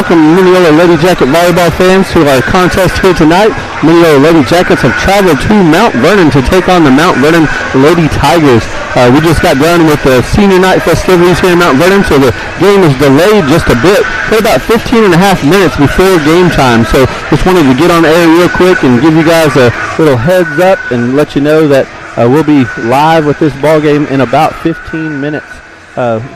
welcome Mineola Lady Jacket volleyball fans to our contest here tonight. Mineola Lady Jackets have traveled to Mount Vernon to take on the Mount Vernon Lady Tigers. We just got done with the senior night festivities here in Mount Vernon, so the game is delayed just a bit for about 15 and a half minutes before game time. So just wanted to get on the air real quick and give you guys a little heads up and let you know that we'll be live with this ball game in about 15 minutes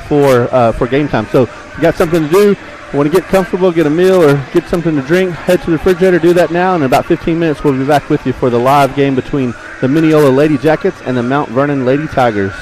for game time. So if you got something to do, want to get comfortable, get a meal, or get something to drink, head to the refrigerator, do that now. In about 15 minutes, we'll be back with you for the live game between the Mineola Lady Jackets and the Mount Vernon Lady Tigers.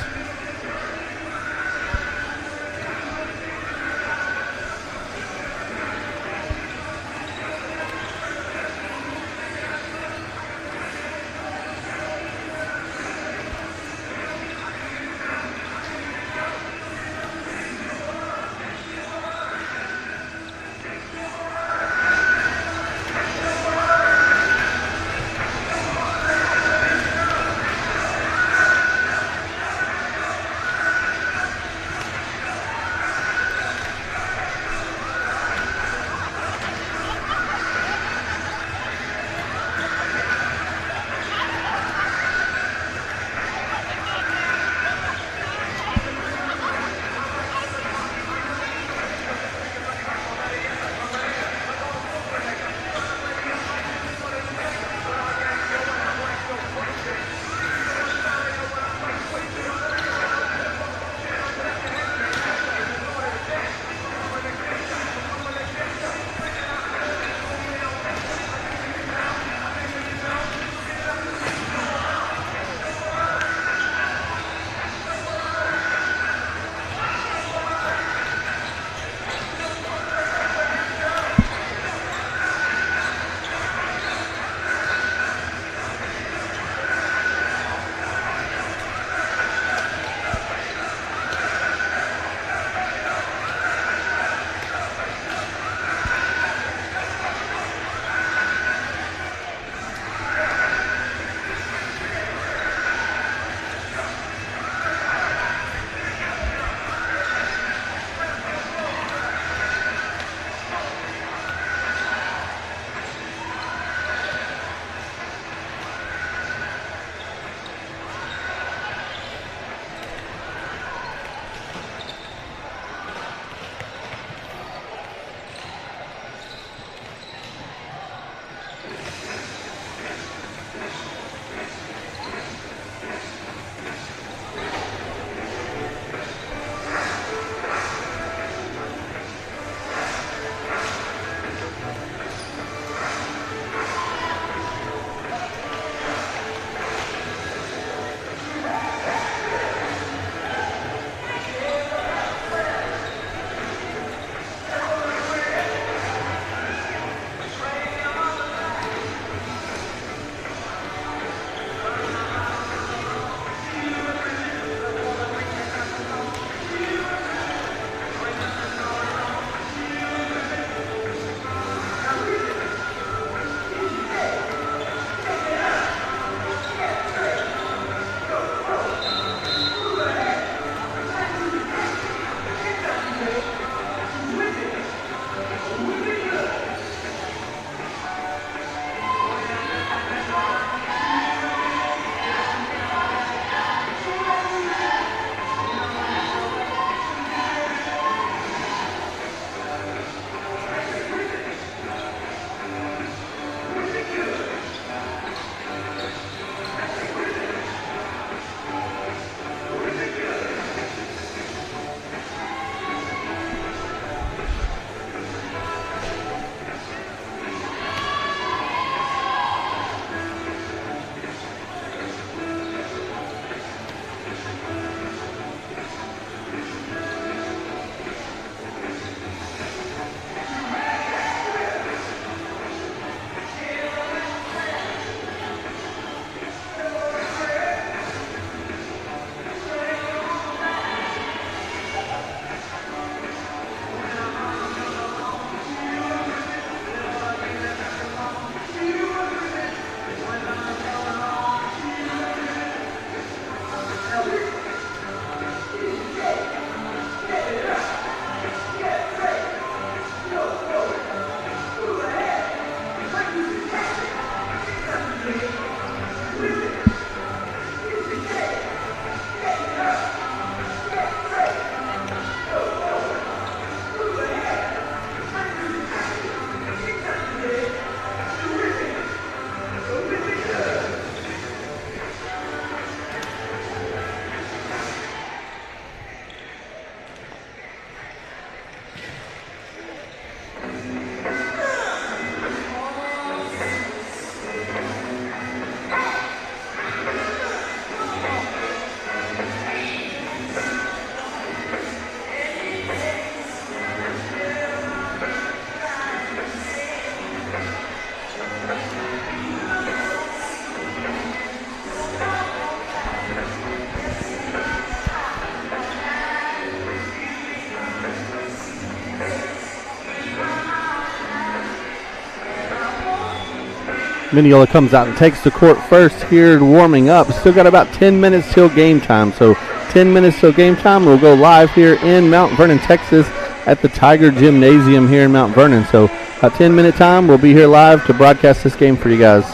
Mineola comes out and takes the court first here, warming up. Still got about 10 minutes till game time. So 10 minutes till game time. We'll go live here in Mount Vernon, Texas at the Tiger Gymnasium here in Mount Vernon. So a 10-minute time. We'll be here live to broadcast this game for you guys.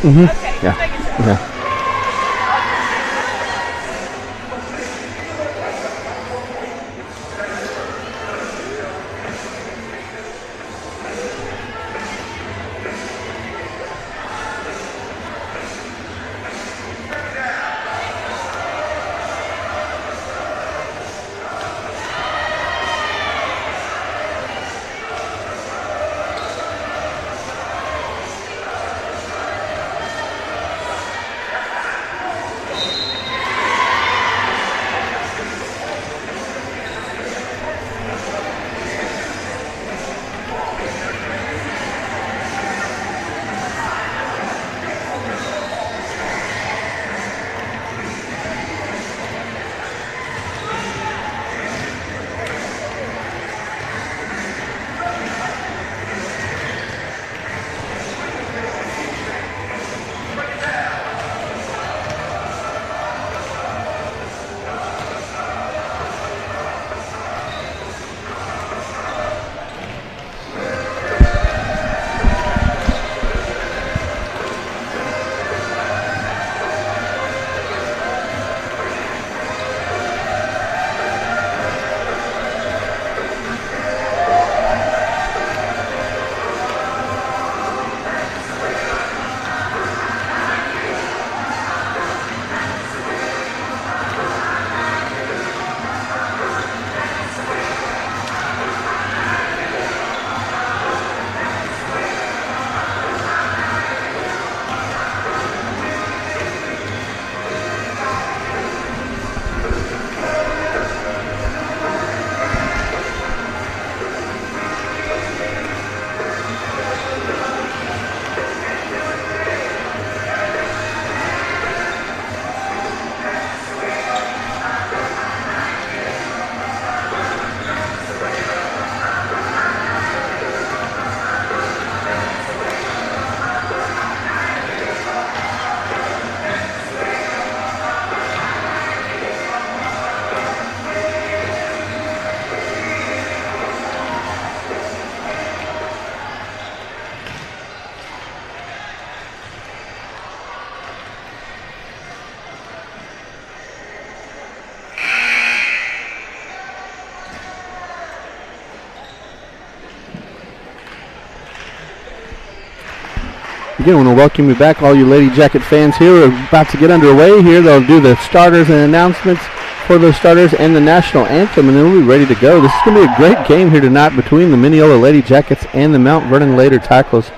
Okay, Yeah. making sure. Yeah. Again, I want to welcome you back, all you Lady Jacket fans here. We're about to get underway here. They'll do the starters and announcements for those starters and the national anthem, and then we'll be ready to go. This is going to be a great game here tonight between the Mineola Lady Jackets and the Mount Vernon Lady Tigers.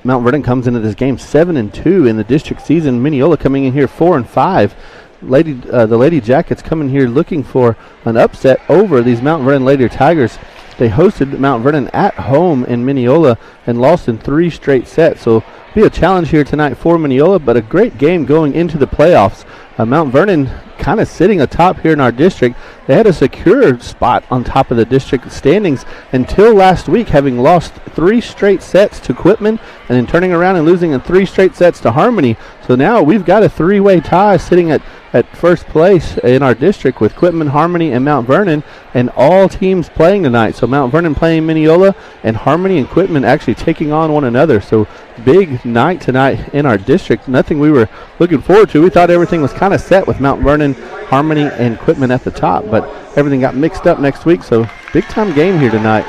Mount Vernon comes into this game 7-2 in the district season. Mineola coming in here 4-5. The Lady Jackets coming here looking for an upset over these Mount Vernon Lady Tigers. They hosted Mount Vernon at home in Mineola and lost in 3 straight sets. So be a challenge here tonight for Mineola, but a great game going into the playoffs. Mount Vernon kind of sitting atop here in our district. They had a secure spot on top of the district standings until last week, having lost 3 straight sets to Quitman and then turning around and losing in 3 straight sets to Harmony. So now we've got a 3-way tie sitting at first place in our district with Quitman, Harmony, and Mount Vernon, and all teams playing tonight. So Mount Vernon playing Mineola, and Harmony and Quitman actually taking on one another. So big night tonight in our district. Nothing we were looking forward to. We thought everything was kind of set with Mount Vernon, Harmony, and Quitman at the top, but everything got mixed up next week. So big time game here tonight.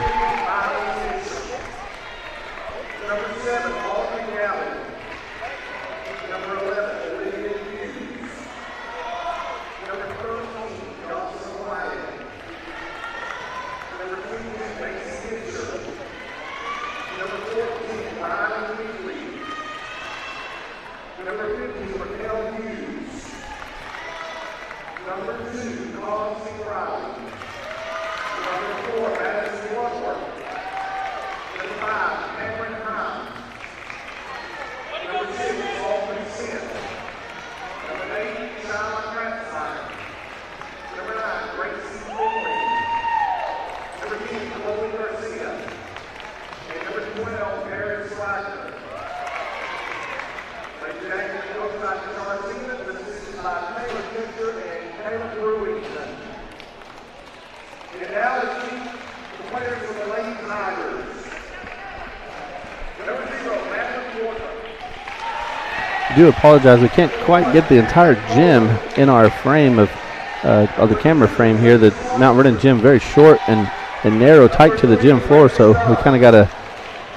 do apologize. We can't quite get the entire gym in our frame of the camera frame here. The Mount Vernon gym very short and narrow, tight to the gym floor, so we kind of got a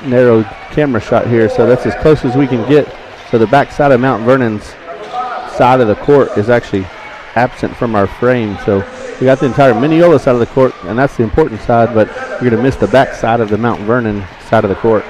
narrow camera shot here. So that's as close as we can get. So the back side of Mount Vernon's side of the court is actually absent from our frame. So we got the entire Mineola side of the court, and that's the important side, but you're going to miss the back side of the Mount Vernon side of the court.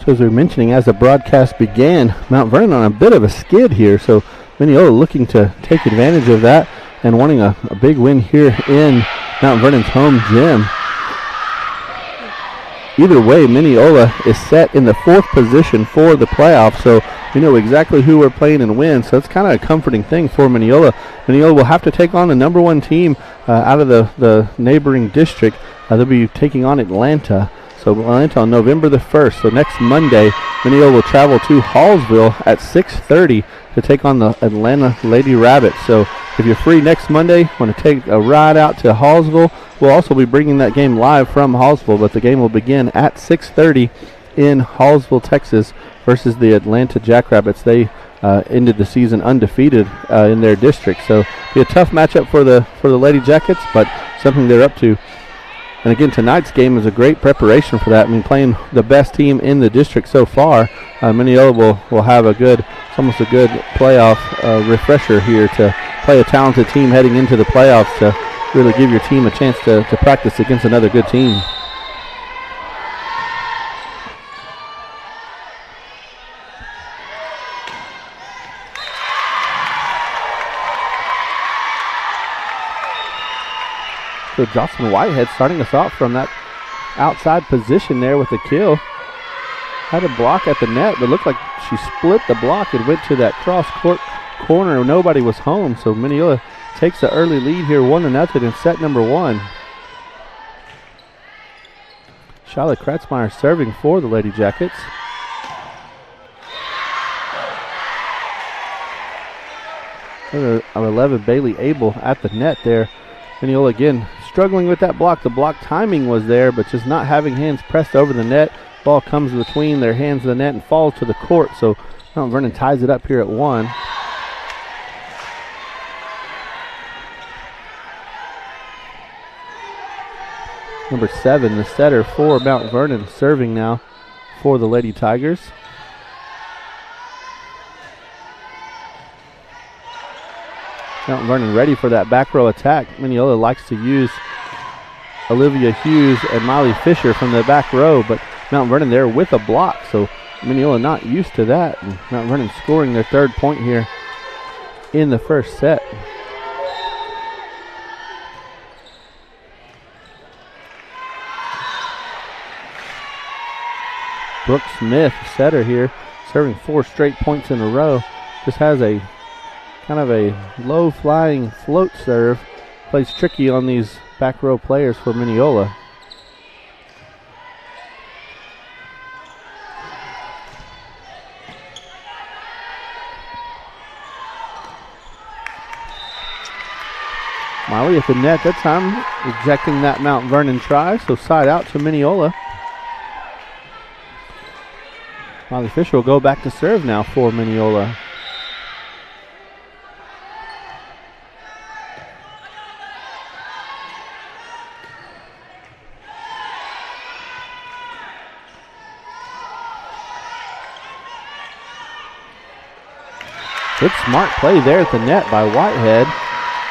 So as we were mentioning, as the broadcast began, Mount Vernon on a bit of a skid here. So Mineola looking to take advantage of that and wanting a big win here in Mount Vernon's home gym. Either way, Mineola is set in the 4th position for the playoffs, so we know exactly who we're playing and when, so it's kind of a comforting thing for Mineola. Mineola will have to take on the number 1 team out of the neighboring district. They'll be taking on Atlanta. So Atlanta on November the 1st. So next Monday, Mineola will travel to Hallsville at 6:30 to take on the Atlanta Lady Rabbits. So if you're free next Monday, want to take a ride out to Hallsville, we'll also be bringing that game live from Hallsville, but the game will begin at 6:30 in Hallsville, Texas versus the Atlanta Jackrabbits. They ended the season undefeated in their district. So be a tough matchup for the Lady Jackets, but something they're up to. And again, tonight's game is a great preparation for that. I mean, playing the best team in the district so far, Mineola will have it's almost a good playoff refresher here to play a talented team heading into the playoffs to really give your team a chance to practice against another good team. So Jocelyn Whitehead starting us off from that outside position there with the kill. Had a block at the net, but looked like she split the block and went to that cross-court corner. Nobody was home, so Mineola takes the early lead here, 1-0 in set number 1. Charlotte Kratzmeyer serving for the Lady Jackets. Number 11, Bailey Abel at the net there. Mineola again struggling with that block. The block timing was there, but just not having hands pressed over the net. Ball comes between their hands and the net and falls to the court. So Mount Vernon ties it up here at 1. Number 7, the setter for Mount Vernon, serving now for the Lady Tigers. Mount Vernon ready for that back row attack. Mineola likes to use Olivia Hughes and Miley Fisher from the back row, but Mount Vernon there with a block, so Mineola not used to that. And Mount Vernon scoring their third point here in the first set. Brooke Smith, setter here, serving 4 straight points in a row. Just has a kind of a low-flying float serve. Plays tricky on these back row players for Mineola. Miley at the net that time, rejecting that Mount Vernon try, so side out to Mineola. Miley Fisher will go back to serve now for Mineola. Good smart play there at the net by Whitehead.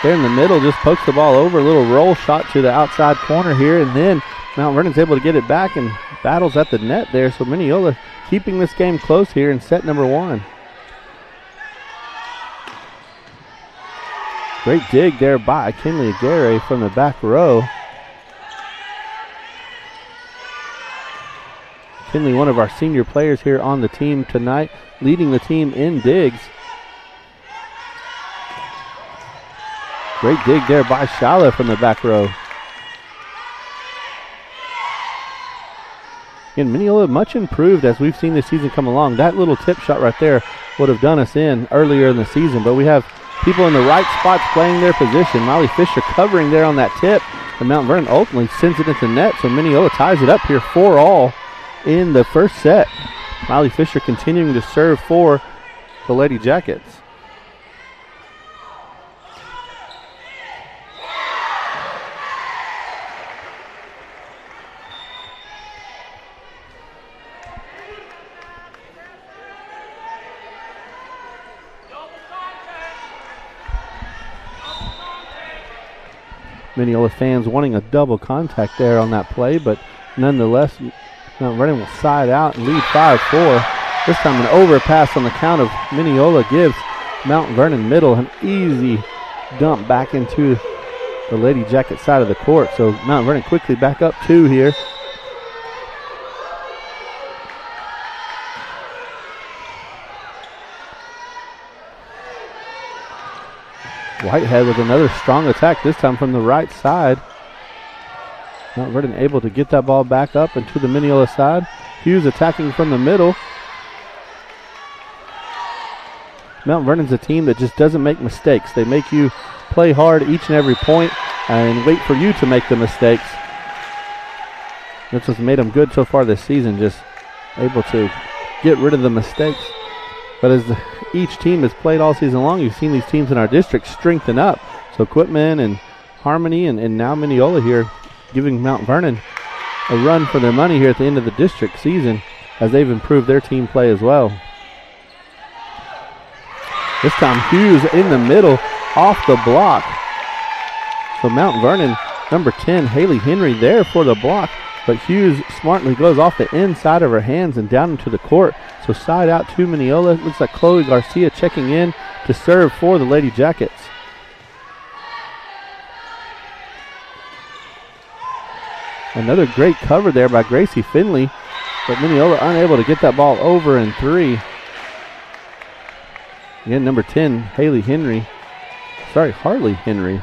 There in the middle, just pokes the ball over, a little roll shot to the outside corner here, and then Mount Vernon's able to get it back and battles at the net there, so Mineola keeping this game close here in set number 1. Great dig there by Kinley Aguirre from the back row. Kinley, one of our senior players here on the team tonight, leading the team in digs. Great dig there by Shala from the back row. Again, Mineola much improved as we've seen this season come along. That little tip shot right there would have done us in earlier in the season, but we have people in the right spots playing their position. Miley Fisher covering there on that tip, and Mount Vernon ultimately sends it into net, so Mineola ties it up here 4-all in the first set. Miley Fisher continuing to serve for the Lady Jackets. Mineola fans wanting a double contact there on that play, but nonetheless, Mount Vernon will side out and lead 5-4. This time an overpass on the count of Mineola gives Mount Vernon middle an easy dump back into the Lady Jacket side of the court. So Mount Vernon quickly back up 2 here. Whitehead with another strong attack, this time from the right side. Mount Vernon able to get that ball back up and to the Mineola side. Hughes attacking from the middle. Mount Vernon's a team that just doesn't make mistakes. They make you play hard each and every point and wait for you to make the mistakes. That's what's made them good so far this season, just able to get rid of the mistakes. But as each team has played all season long, you've seen these teams in our district strengthen up. So Quitman and Harmony and now Mineola here giving Mount Vernon a run for their money here at the end of the district season as they've improved their team play as well. This time Hughes in the middle off the block. So Mount Vernon, number 10, Haley Henry there for the block, but Hughes smartly goes off the inside of her hands and down into the court. So side out to Mineola. Looks like Chloe Garcia checking in to serve for the Lady Jackets. Another great cover there by Gracie Finley, but Mineola unable to get that ball over in 3. Again, number 10, Harley Henry. I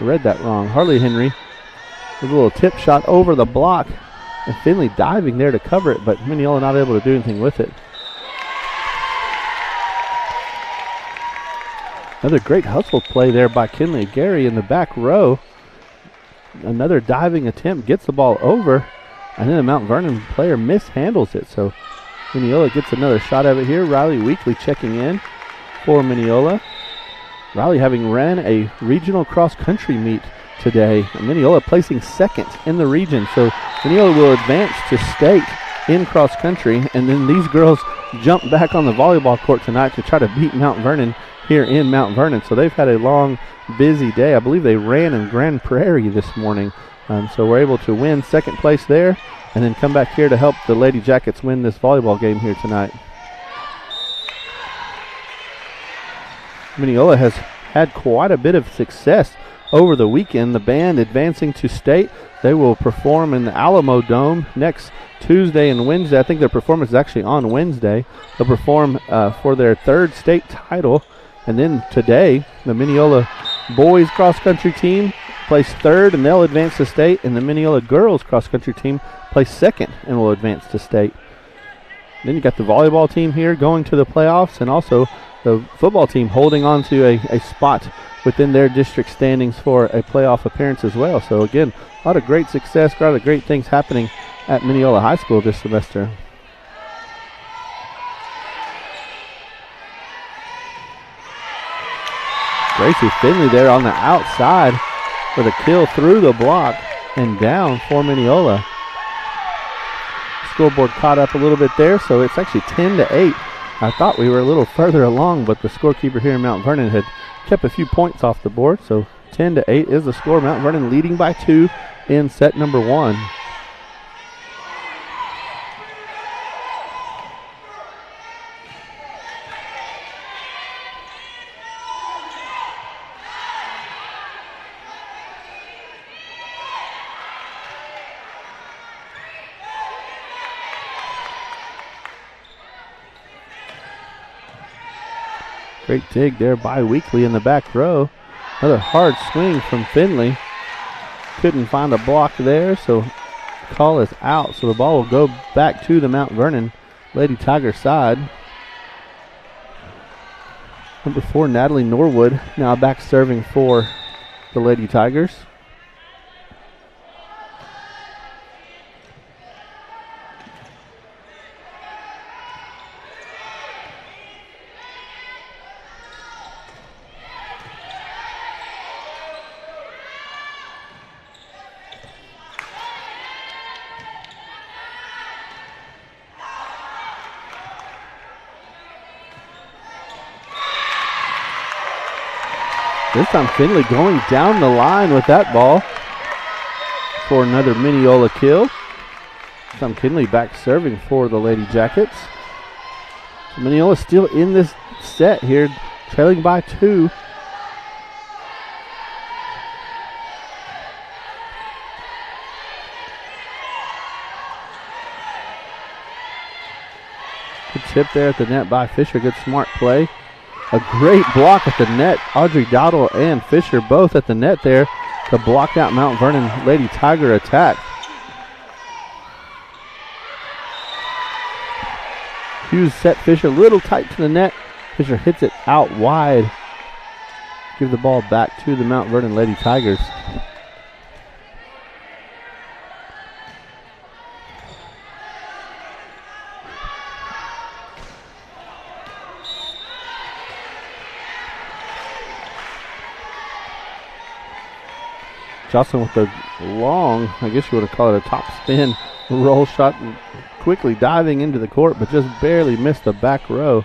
read that wrong. Harley Henry with a little tip shot over the block. And Finley diving there to cover it, but Mineola not able to do anything with it. Another great hustle play there by Kinley Gary in the back row. Another diving attempt, gets the ball over, and then the Mount Vernon player mishandles it. So Mineola gets another shot of it here. Riley Weekly checking in for Mineola. Riley having ran a regional cross-country meet today. Mineola placing second in the region. So Mineola will advance to state in cross-country, and then these girls jump back on the volleyball court tonight to try to beat Mount Vernon here in Mount Vernon. So they've had a long, busy day. I believe they ran in Grand Prairie this morning. So we're able to win second place there and then come back here to help the Lady Jackets win this volleyball game here tonight. Mineola has had quite a bit of success over the weekend. The band advancing to state. They will perform in the Alamo Dome next Tuesday and Wednesday. I think their performance is actually on Wednesday. They'll perform for their third state title. And then today, the Mineola boys cross-country team plays third, and they'll advance to state. And the Mineola girls cross-country team plays second and will advance to state. Then you got the volleyball team here going to the playoffs, and also the football team holding on to a spot within their district standings for a playoff appearance as well. So again, a lot of great success, a lot of great things happening at Mineola High School this semester. Gracie Finley there on the outside with a kill through the block and down for Mineola. Scoreboard caught up a little bit there, so it's actually 10-8. I thought we were a little further along, but the scorekeeper here in Mount Vernon had kept a few points off the board, so 10-8 is the score. Mount Vernon leading by 2 in set number 1. Great dig there by Weekly in the back row. Another hard swing from Finley. Couldn't find a block there, so call is out. So the ball will go back to the Mount Vernon Lady Tiger side. Number 4, Natalie Norwood, now back serving for the Lady Tigers. This time Finley going down the line with that ball for another Mineola kill. This time Finley back serving for the Lady Jackets. So Mineola still in this set here, trailing by 2. Good tip there at the net by Fisher. Good smart play. A great block at the net. Audrey Dowdle and Fisher both at the net there to block out Mount Vernon Lady Tiger attack. Hughes set Fisher a little tight to the net. Fisher hits it out wide. Give the ball back to the Mount Vernon Lady Tigers. Jocelyn with a long, I guess you would have called it a top spin roll shot, quickly diving into the court, but just barely missed the back row,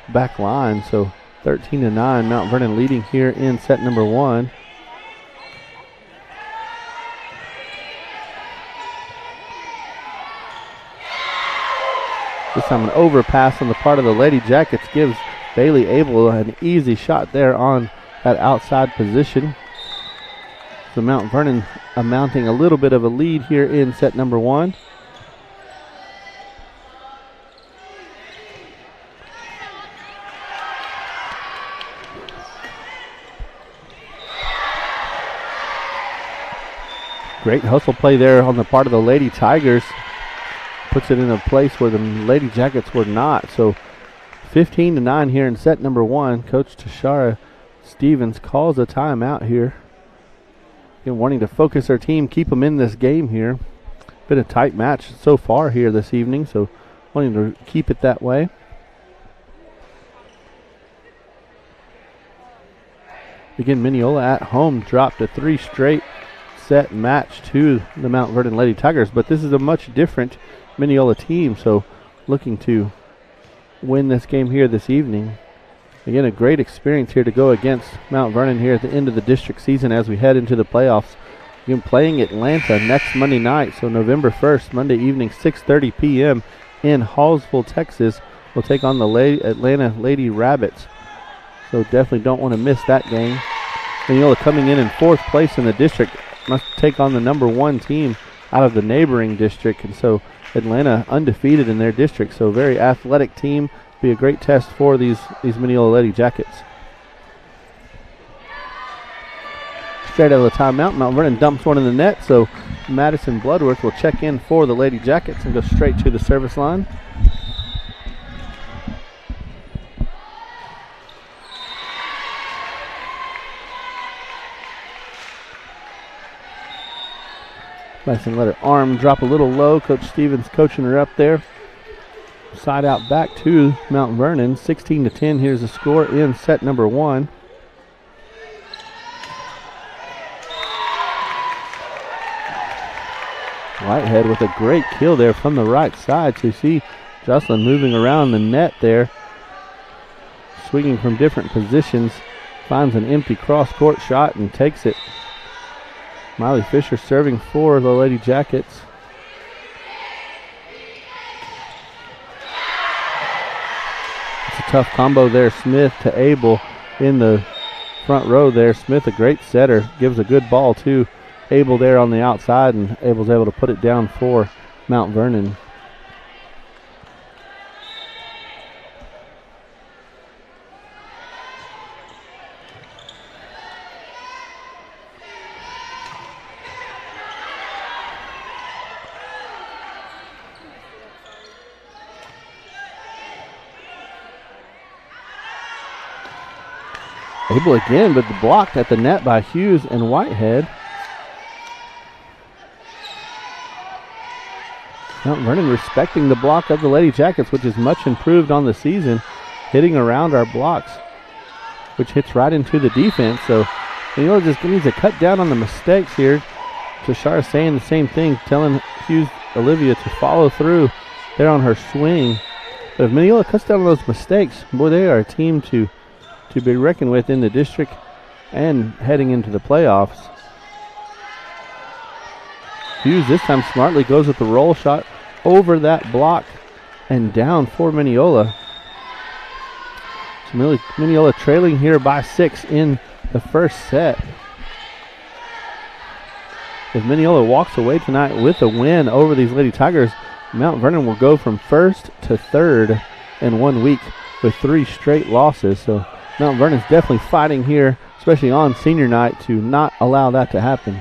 back line. So 13-9, Mount Vernon leading here in set number 1. This time an overpass on the part of the Lady Jackets gives Bailey Abel an easy shot there on that outside position. So Mount Vernon amounting a little bit of a lead here in set number 1. Great hustle play there on the part of the Lady Tigers. Puts it in a place where the Lady Jackets were not. So 15-9 here in set number 1. Coach Tashara Stevens calls a timeout here. Again, wanting to focus our team, keep them in this game here. Been a tight match so far here this evening, so wanting to keep it that way. Again, Mineola at home dropped a 3 straight set match to the Mount Vernon Lady Tigers, but this is a much different Mineola team, so looking to win this game here this evening. Again, a great experience here to go against Mount Vernon here at the end of the district season as we head into the playoffs. Again, playing Atlanta next Monday night, so November 1st, Monday evening, 6:30 p.m. in Hallsville, Texas. We'll take on the Atlanta Lady Rabbits. So definitely don't want to miss that game. Mineola coming in 4th place in the district must take on the number 1 team out of the neighboring district. And so Atlanta undefeated in their district. So very athletic team. Be a great test for these Mineola Lady Jackets. Straight out of the timeout, Mount Vernon dumps one in the net, so Madison Bloodworth will check in for the Lady Jackets and go straight to the service line. Madison let her arm drop a little low. Coach Stevens coaching her up there. Side out back to Mount Vernon, 16-10. Here's the score in set number 1. Whitehead with a great kill there from the right side. So you see Jocelyn moving around the net there, swinging from different positions, finds an empty cross-court shot and takes it. Miley Fisher serving for the Lady Jackets. It's a tough combo there. Smith to Abel in the front row there. Smith, a great setter, gives a good ball to Abel there on the outside, and Abel's able to put it down for Mount Vernon. Abel again, but blocked at the net by Hughes and Whitehead. Mount Vernon respecting the block of the Lady Jackets, which is much improved on the season, hitting around our blocks, which hits right into the defense. So Mineola just needs to cut down on the mistakes here. Tashara saying the same thing, telling Hughes Olivia to follow through there on her swing. But if Mineola cuts down on those mistakes, boy, they are a team to be reckoned with in the district and heading into the playoffs. Hughes this time smartly goes with the roll shot over that block and down for Mineola. So Mineola trailing here by 6 in the first set. If Mineola walks away tonight with a win over these Lady Tigers, Mount Vernon will go from 1st to 3rd in 1 week with 3 straight losses. So Mount Vernon's definitely fighting here, especially on senior night, to not allow that to happen.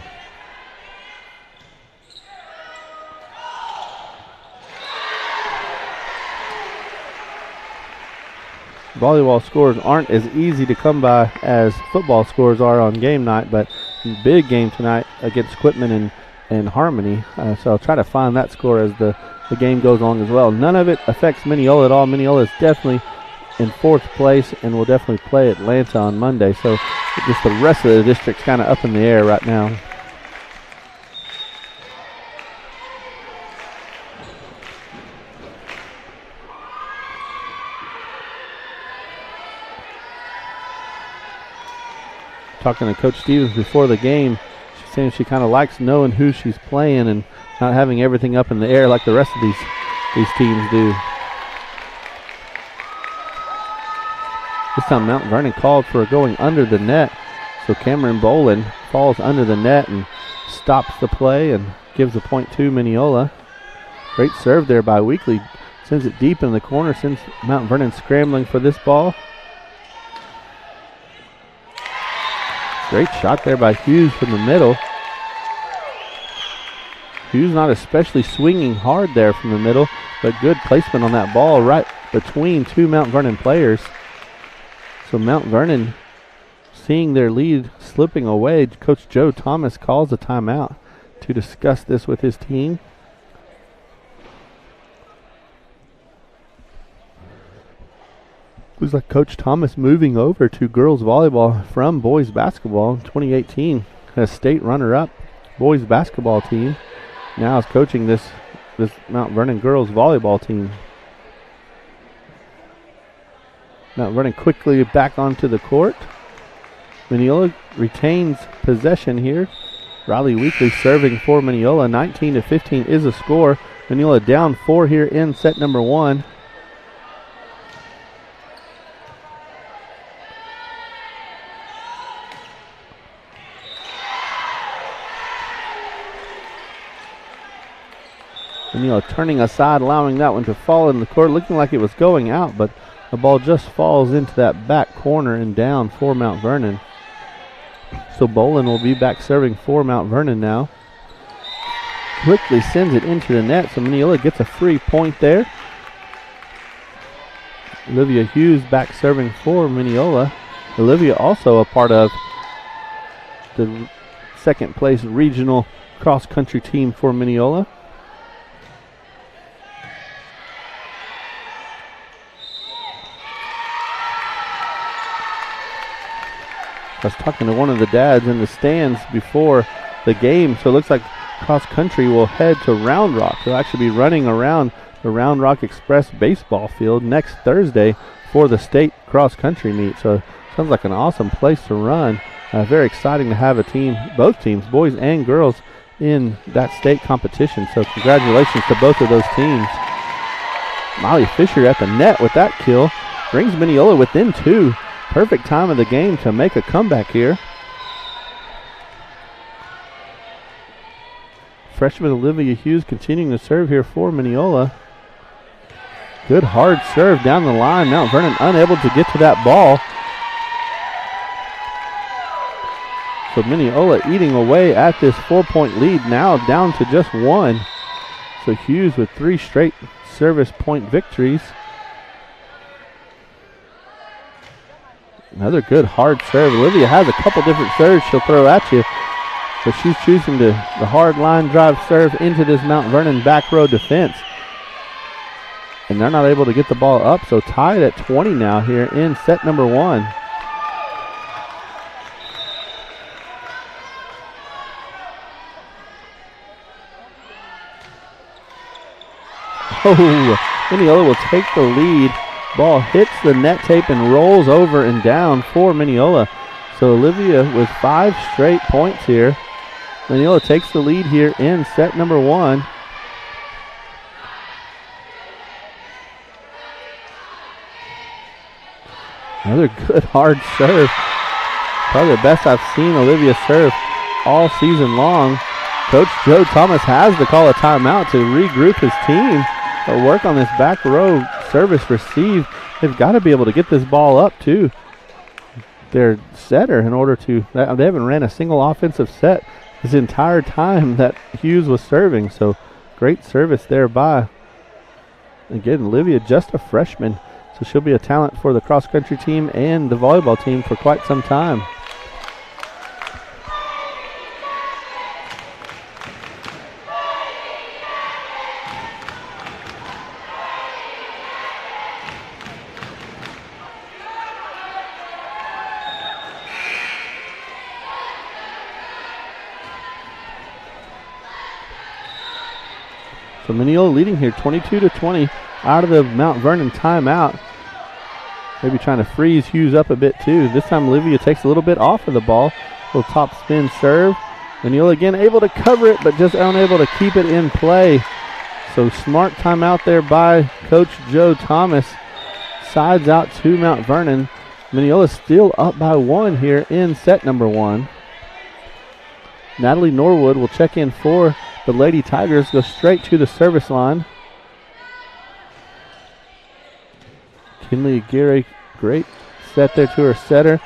Volleyball scores aren't as easy to come by as football scores are on game night, but big game tonight against Quitman and Harmony. So I'll try to find that score as the game goes on as well. None of it affects Mineola at all. Mineola is definitely in 4th place and will definitely play Atlanta on Monday. So just the rest of the district's kind of up in the air right now. Talking to Coach Stevens before the game, she's saying she kind of likes knowing who she's playing and not having everything up in the air like the rest of these teams do. This time Mount Vernon called for going under the net, so Cameron Boland falls under the net and stops the play and gives a point to Mineola. Great serve there by Weekly, sends it deep in the corner, sends Mount Vernon scrambling for this ball. Great shot there by Hughes from the middle. Hughes not especially swinging hard there from the middle, but good placement on that ball right between 2 Mount Vernon players. So Mount Vernon, seeing their lead slipping away, Coach Joe Thomas calls a timeout to discuss this with his team. Looks like Coach Thomas moving over to girls volleyball from boys basketball. 2018, a state runner-up boys basketball team. Now is coaching this Mount Vernon girls volleyball team. Now running quickly back onto the court. Mineola retains possession here. Riley Weekly serving for Mineola. 19-15 is the score. Mineola down 4 here in set number 1. Mineola turning aside, allowing that one to fall in the court, looking like it was going out, but the ball just falls into that back corner and down for Mount Vernon. So Bolin will be back serving for Mount Vernon now. Quickly sends it into the net, so Mineola gets a free point there. Olivia Hughes back serving for Mineola. Olivia also a part of the second place regional cross country team for Mineola. I was talking to one of the dads in the stands before the game, so it looks like cross country will head to Round Rock. They'll actually be running around the Round Rock Express baseball field next Thursday for the state cross country meet. So it sounds like an awesome place to run. Very exciting to have a team, both teams, boys and girls, in that state competition. So congratulations to both of those teams. Molly Fisher at the net with that kill. Brings Mineola within 2. Perfect time of the game to make a comeback here. Freshman Olivia Hughes continuing to serve here for Mineola. Good hard serve down the line. Mount Vernon unable to get to that ball. So Mineola eating away at this 4-point lead, now down to just 1. So Hughes with 3 straight service point victories. Another good hard serve. Olivia has a couple different serves she'll throw at you. But she's choosing the hard line drive serve into this Mount Vernon back row defense. And they're not able to get the ball up, so tied at 20 now here in set number 1. Oh, Mineola will take the lead. Ball hits the net tape and rolls over and down for Mineola. So Olivia with 5 straight points here. Mineola takes the lead here in set number 1. Another good hard serve. Probably the best I've seen Olivia serve all season long. Coach Joe Thomas has to call a timeout to regroup his team. But work on this back row service receive. They've got to be able to get this ball up to their setter in order to, they haven't ran a single offensive set this entire time that Hughes was serving. So great service there by, again, Olivia, just a freshman. So she'll be a talent for the cross country team and the volleyball team for quite some time. So Mineola leading here 22-20 out of the Mount Vernon timeout. Maybe trying to freeze Hughes up a bit too. This time Olivia takes a little bit off of the ball. Little top spin serve. Mineola again able to cover it, but just unable to keep it in play. So smart timeout there by Coach Joe Thomas. Sides out to Mount Vernon. Mineola still up by 1 here in set number 1. Natalie Norwood will check in for the Lady Tigers, go straight to the service line. Kinley Aguirre, great set there to her setter.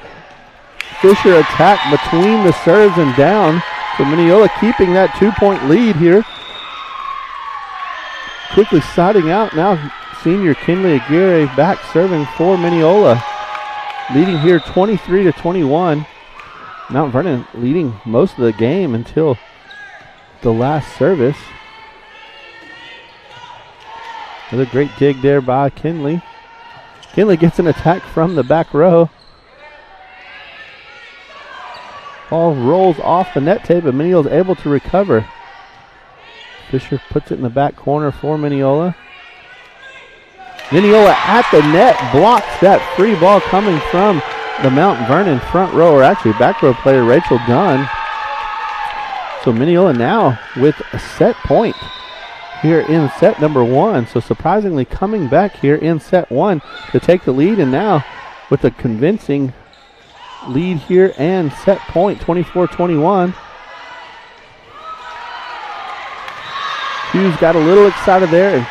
Fisher attack between the serves and down. So Mineola keeping that 2-point lead here. Quickly siding out now, senior Kinley Aguirre back serving for Mineola. Leading here 23-21. Mount Vernon leading most of the game until the last service. Another great dig there by Kinley. Kinley gets an attack from the back row. Ball rolls off the net tape, and Mineola's able to recover. Fisher puts it in the back corner for Mineola. Mineola at the net blocks that free ball coming from the Mount Vernon front row, or actually back row player Rachel Gunn. So Mineola now with a set point here in set number 1. So surprisingly coming back here in set 1 to take the lead, and now with a convincing lead here and set point, 24-21. Hughes got a little excited there and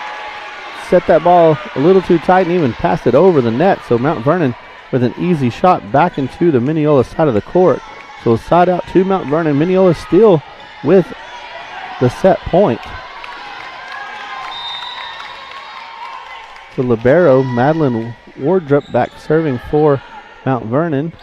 set that ball a little too tight and even passed it over the net. So Mount Vernon with an easy shot back into the Mineola side of the court. So side out to Mount Vernon. Mineola still with the set point. The libero, Madeline Wardrop, back serving for Mount Vernon.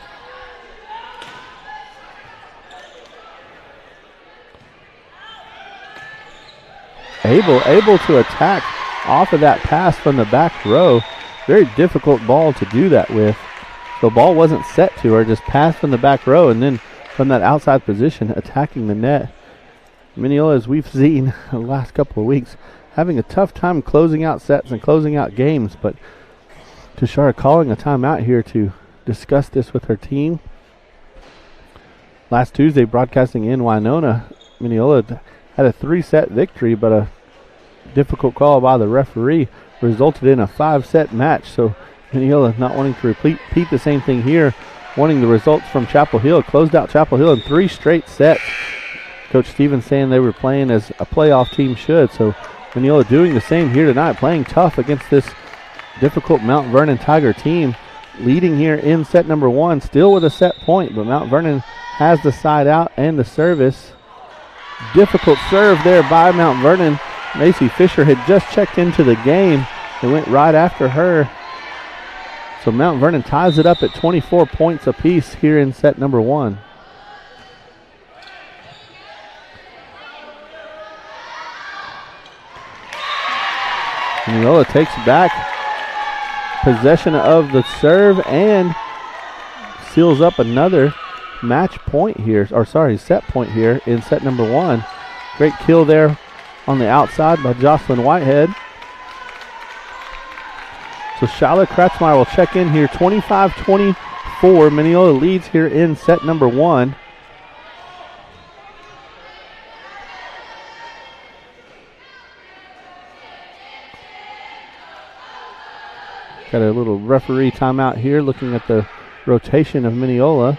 Able to attack off of that pass from the back row. Very difficult ball to do that with. The ball wasn't set to her, just passed from the back row, and then from that outside position attacking the net. Mineola, as we've seen the last couple of weeks, having a tough time closing out sets and closing out games, but Tashara calling a timeout here to discuss this with her team. Last Tuesday, broadcasting in Winona, Mineola had a 3-set victory, but a difficult call by the referee resulted in a 5-set match. So Mineola not wanting to repeat the same thing here, wanting the results from Chapel Hill. Closed out Chapel Hill in 3 straight sets. Coach Stevens saying they were playing as a playoff team should. So Mineola doing the same here tonight, playing tough against this difficult Mount Vernon Tiger team. Leading here in set number 1, still with a set point, but Mount Vernon has the side out and the service. Difficult serve there by Mount Vernon. Macy Fisher had just checked into the game. It went right after her. So Mount Vernon ties it up at 24 points apiece here in set number 1. Mineola takes back possession of the serve and seals up another match point here, or sorry, set point here in set number 1. Great kill there on the outside by Jocelyn Whitehead. So Shyla Kratzmeyer will check in here, 25-24. Mineola leads here in set number 1. Got a little referee timeout here looking at the rotation of Mineola.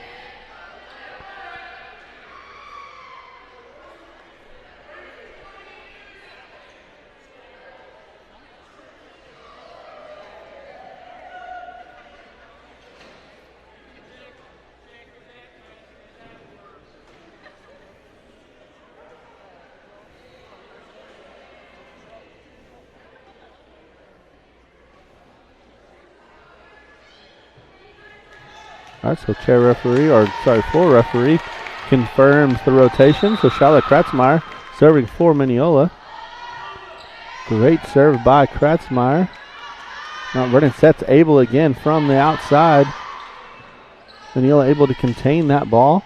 All right, so floor referee confirms the rotation. So Shyla Kratzmeyer serving for Mineola. Great serve by Kratzmeyer. Mount Vernon sets Abel again from the outside. Mineola able to contain that ball.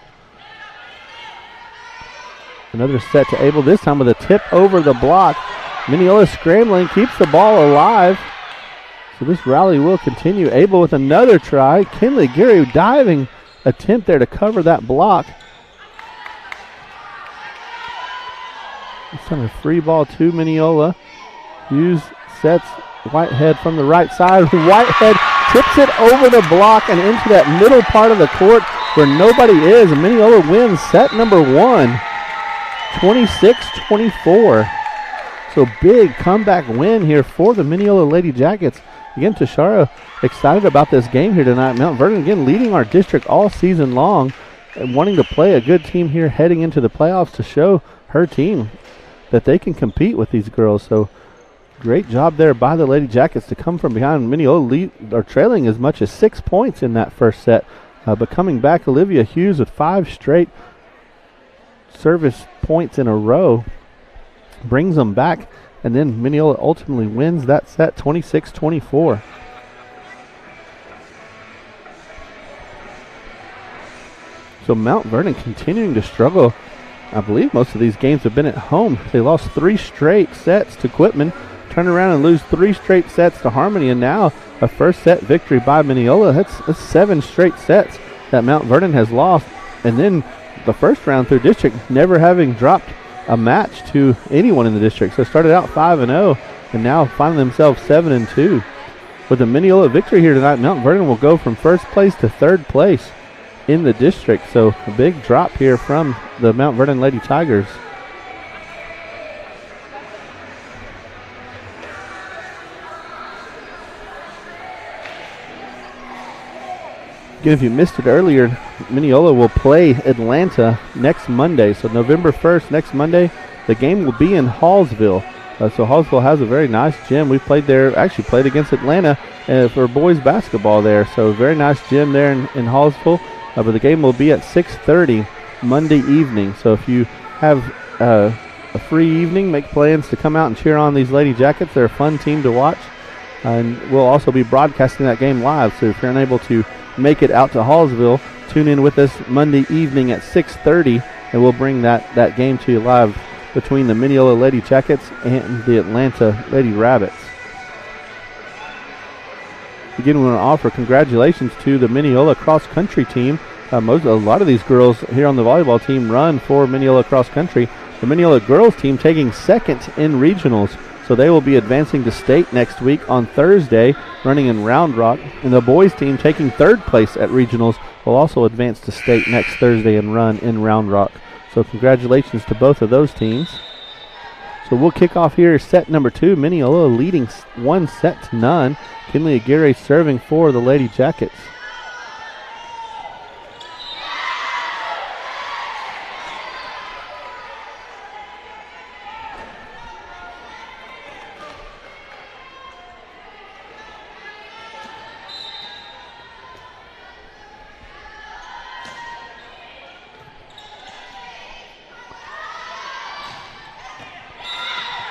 Another set to Abel, this time with a tip over the block. Mineola scrambling, keeps the ball alive. So this rally will continue. Abel with another try. Kinley Geary diving attempt there to cover that block. This time a free ball to Mineola. Hughes sets Whitehead from the right side. Whitehead tips it over the block and into that middle part of the court where nobody is. And Mineola wins set number 1, 26-24. So big comeback win here for the Mineola Lady Jackets. Again, Tashara excited about this game here tonight. Mount Vernon again leading our district all season long and wanting to play a good team here heading into the playoffs to show her team that they can compete with these girls. So great job there by the Lady Jackets to come from behind. Mineola trailing as much as 6 points in that first set. But coming back, Olivia Hughes with 5 straight service points in a row brings them back. And then Mineola ultimately wins that set 26-24. So Mount Vernon continuing to struggle. I believe most of these games have been at home. They lost 3 straight sets to Quitman. turn around and lose 3 straight sets to Harmony, and now a first set victory by Mineola. That's 7 straight sets that Mount Vernon has lost, and then the first round through district never having dropped a match to anyone in the district. So started out 5-0 and now finding themselves 7-2. With a Mineola victory here tonight, Mount Vernon will go from first place to third place in the district. So a big drop here from the Mount Vernon Lady Tigers. Again, if you missed it earlier, Mineola will play Atlanta next Monday. So November 1st, next Monday, the game will be in Hallsville. So Hallsville has a very nice gym. We played there, actually played against Atlanta for boys basketball there. So very nice gym there in Hallsville. But the game will be at 6:30 Monday evening. So if you have a free evening, make plans to come out and cheer on these Lady Jackets. They're a fun team to watch. And we'll also be broadcasting that game live. So if you're unable to make it out to Hallsville, tune in with us Monday evening at 6:30, and we'll bring that game to you live between the Mineola Lady Jackets and the Atlanta Lady Rabbits. Again, we want to offer congratulations to the Mineola cross country team. A lot of these girls here on the volleyball team run for Mineola cross country. The Mineola girls team taking second in regionals. So they will be advancing to state next week on Thursday, running in Round Rock. And the boys team taking third place at regionals will also advance to state next Thursday and run in Round Rock. So congratulations to both of those teams. So we'll kick off here set number 2. Mineola leading 1-0. Kinley Aguirre serving for the Lady Jackets.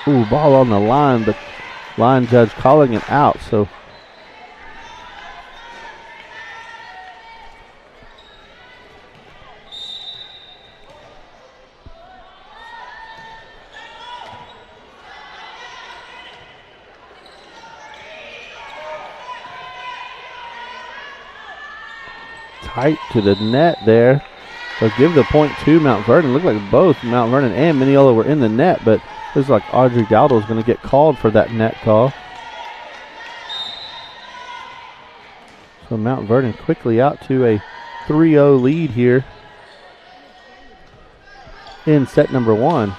Ooh, ball on the line, but line judge calling it out. So tight to the net there. They'll give the point to Mount Vernon. Looked like both Mount Vernon and Mineola were in the net, but it looks like Audrey Dowdle is going to get called for that net call. So Mount Vernon quickly out to a 3-0 lead here in set number 1.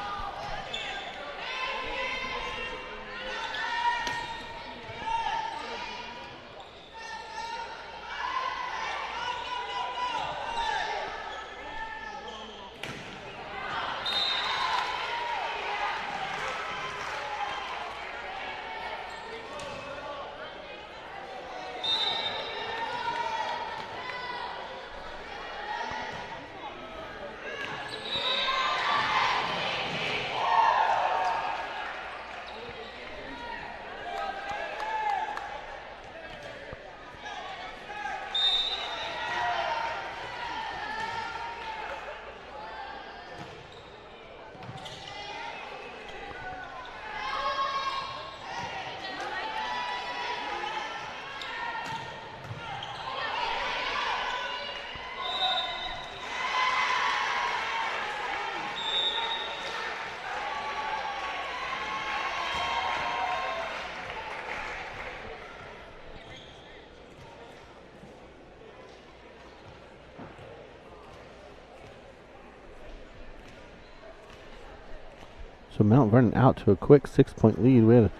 So Mount Vernon out to a quick 6-point lead. We had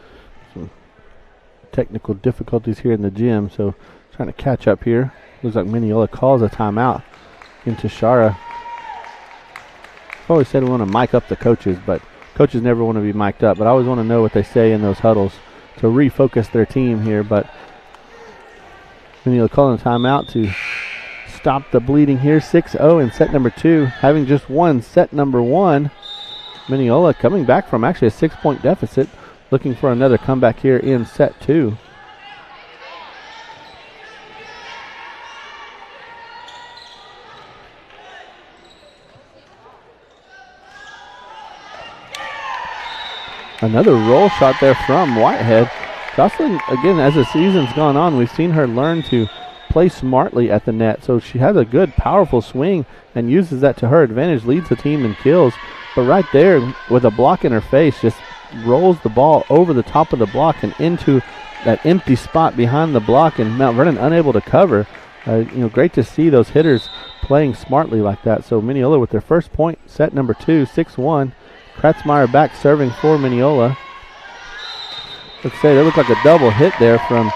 some technical difficulties here in the gym, so trying to catch up here. Looks like Mineola calls a timeout into Shara. I've always said we want to mic up the coaches, but coaches never want to be mic'd up. But I always want to know what they say in those huddles to refocus their team here. But Mineola calling a timeout to stop the bleeding here. 6-0 in set number 2, having just won set number 1. Mineola coming back from actually a 6-point deficit, looking for another comeback here in set 2. Another roll shot there from Whitehead. Jocelyn, again, as the season's gone on, we've seen her learn to play smartly at the net. So she has a good, powerful swing and uses that to her advantage, leads the team in kills. But right there, with a block in her face, just rolls the ball over the top of the block and into that empty spot behind the block, and Mount Vernon unable to cover. Great to see those hitters playing smartly like that. So Mineola with their first point, set number 2, 6-1. Kratzmeyer back serving for Mineola. Let's say that looked like a double hit there from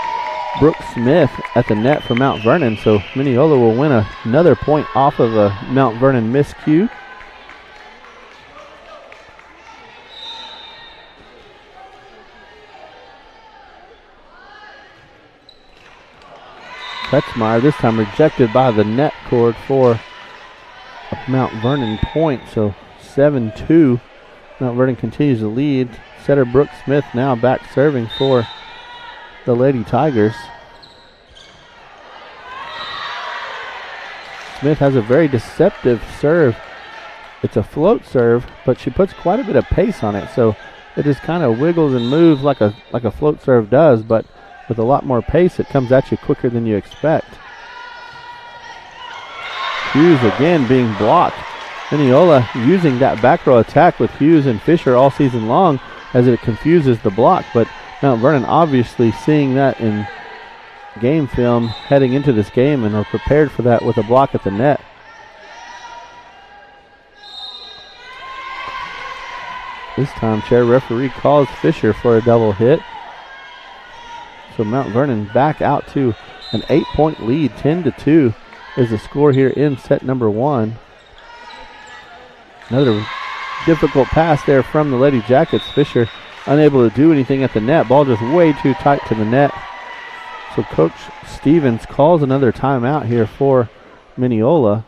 Brooke Smith at the net for Mount Vernon. So Mineola will win another point off of a Mount Vernon miscue. Kratzmeyer this time rejected by the net cord for a Mount Vernon point. So 7-2. Mount Vernon continues to lead. Setter Brooke Smith now back serving for the Lady Tigers. Smith has a very deceptive serve. It's a float serve, but she puts quite a bit of pace on it, so it just kind of wiggles and moves like a float serve does, but with a lot more pace, it comes at you quicker than you expect. Hughes again being blocked. Mineola using that back row attack with Hughes and Fisher all season long as it confuses the block, but Mount Vernon obviously seeing that in game film heading into this game and are prepared for that with a block at the net. This time chair referee calls Fisher for a double hit. So Mount Vernon back out to an 8-point lead. 10-2 is the score here in set number 1. Another difficult pass there from the Lady Jackets. Fisher unable to do anything at the net. Ball just way too tight to the net. So Coach Stevens calls another timeout here for Mineola.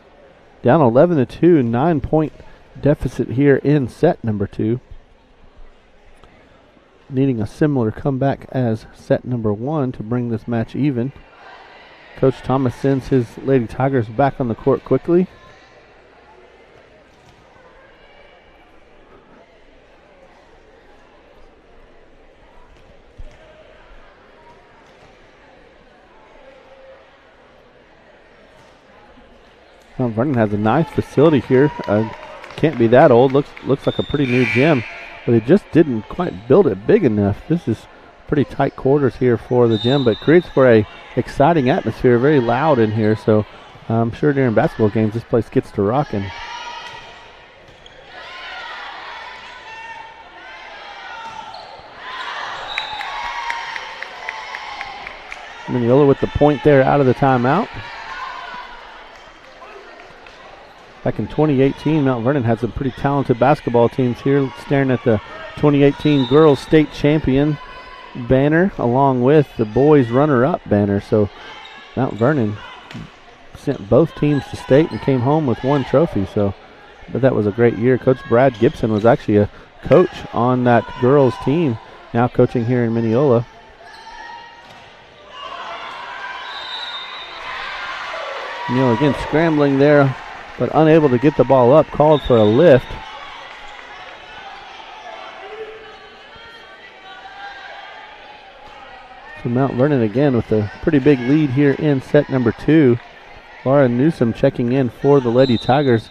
Down 11-2, 9-point deficit here in set number 2. Needing a similar comeback as set number 1 to bring this match even. Coach Thomas sends his Lady Tigers back on the court quickly. Mount Vernon has a nice facility here. Can't be that old. Looks like a pretty new gym, but they just didn't quite build it big enough. This is pretty tight quarters here for the gym, but creates for a exciting atmosphere. Very loud in here, so I'm sure during basketball games this place gets to rocking. Mineola with the point there out of the timeout. Back in 2018, Mount Vernon had some pretty talented basketball teams here, staring at the 2018 Girls State Champion banner along with the boys runner-up banner. So Mount Vernon sent both teams to state and came home with one trophy. But that was a great year. Coach Brad Gibson was actually a coach on that girls team, now coaching here in Mineola. Mineola again scrambling there, but unable to get the ball up, called for a lift. So Mount Vernon again with a pretty big lead here in set number 2. Laura Newsom checking in for the Lady Tigers,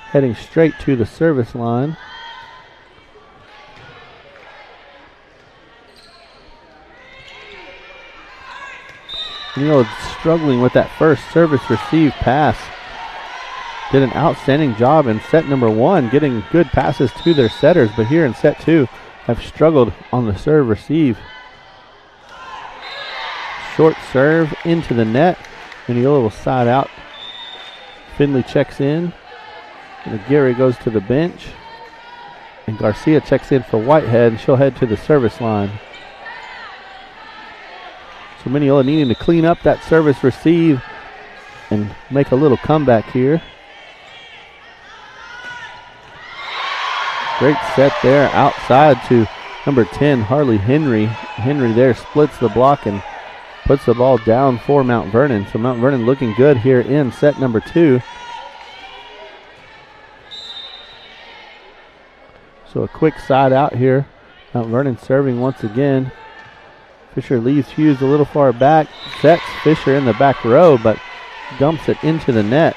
heading straight to the service line. Mineola struggling with that first service receive pass. Did an outstanding job in set number 1, getting good passes to their setters, but here in set 2 have struggled on the serve receive. Short serve into the net. Mineola will side out. Finley checks in. And Aguirre goes to the bench. And Garcia checks in for Whitehead, and she'll head to the service line. So Mineola needing to clean up that service receive and make a little comeback here. Great set there outside to number 10, Harley Henry. Henry there splits the block and puts the ball down for Mount Vernon. So Mount Vernon looking good here in set number 2. So a quick side out here Mount Vernon serving once again. Fisher leaves Hughes a little far back, sets Fisher in the back row, but dumps it into the net.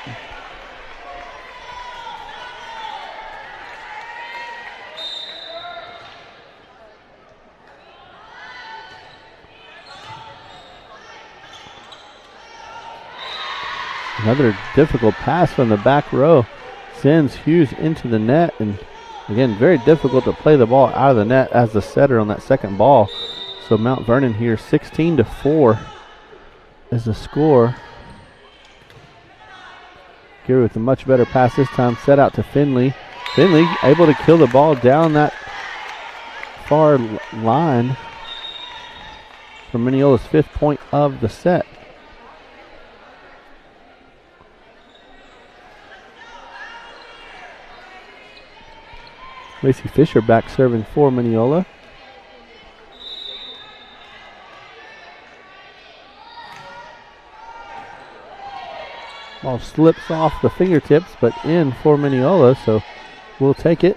Another difficult pass from the back row sends Hughes into the net, and again, very difficult to play the ball out of the net as the setter on that second ball. So Mount Vernon here 16-4 is the score. Here with a much better pass this time, set out to Finley. Finley able to kill the ball down that far line for Mineola's 5th point of the set. Lacey Fisher back serving for Mineola. Ball slips off the fingertips, but in for Mineola, so we'll take it.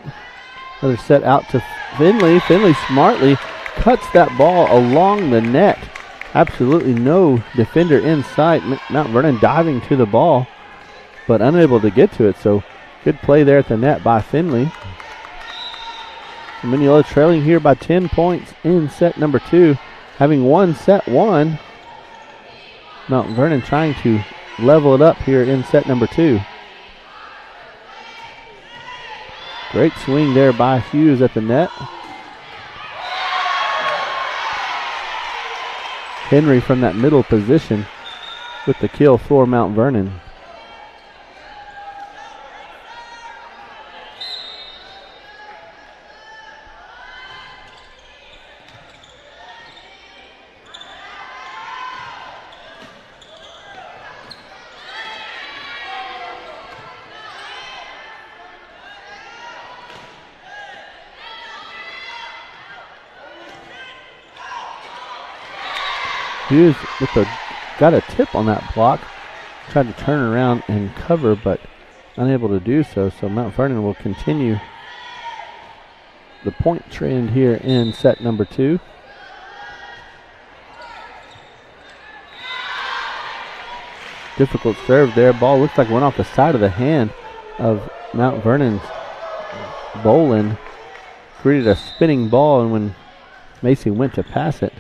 Another set out to Finley. Finley smartly cuts that ball along the net. Absolutely no defender in sight. Mount Vernon diving to the ball, but unable to get to it, so good play there at the net by Finley. Mineola trailing here by 10 points in set number 2. Having won set 1, Mount Vernon trying to level it up here in set number 2. Great swing there by Hughes at the net. Henry from that middle position with the kill for Mount Vernon. Hughes got a tip on that block. Tried to turn around and cover, but unable to do so. So Mount Vernon will continue the point trend here in set number 2. Difficult serve there. Ball looks like went off the side of the hand of Mount Vernon's Bolin. Created a spinning ball, and when Macy went to pass it,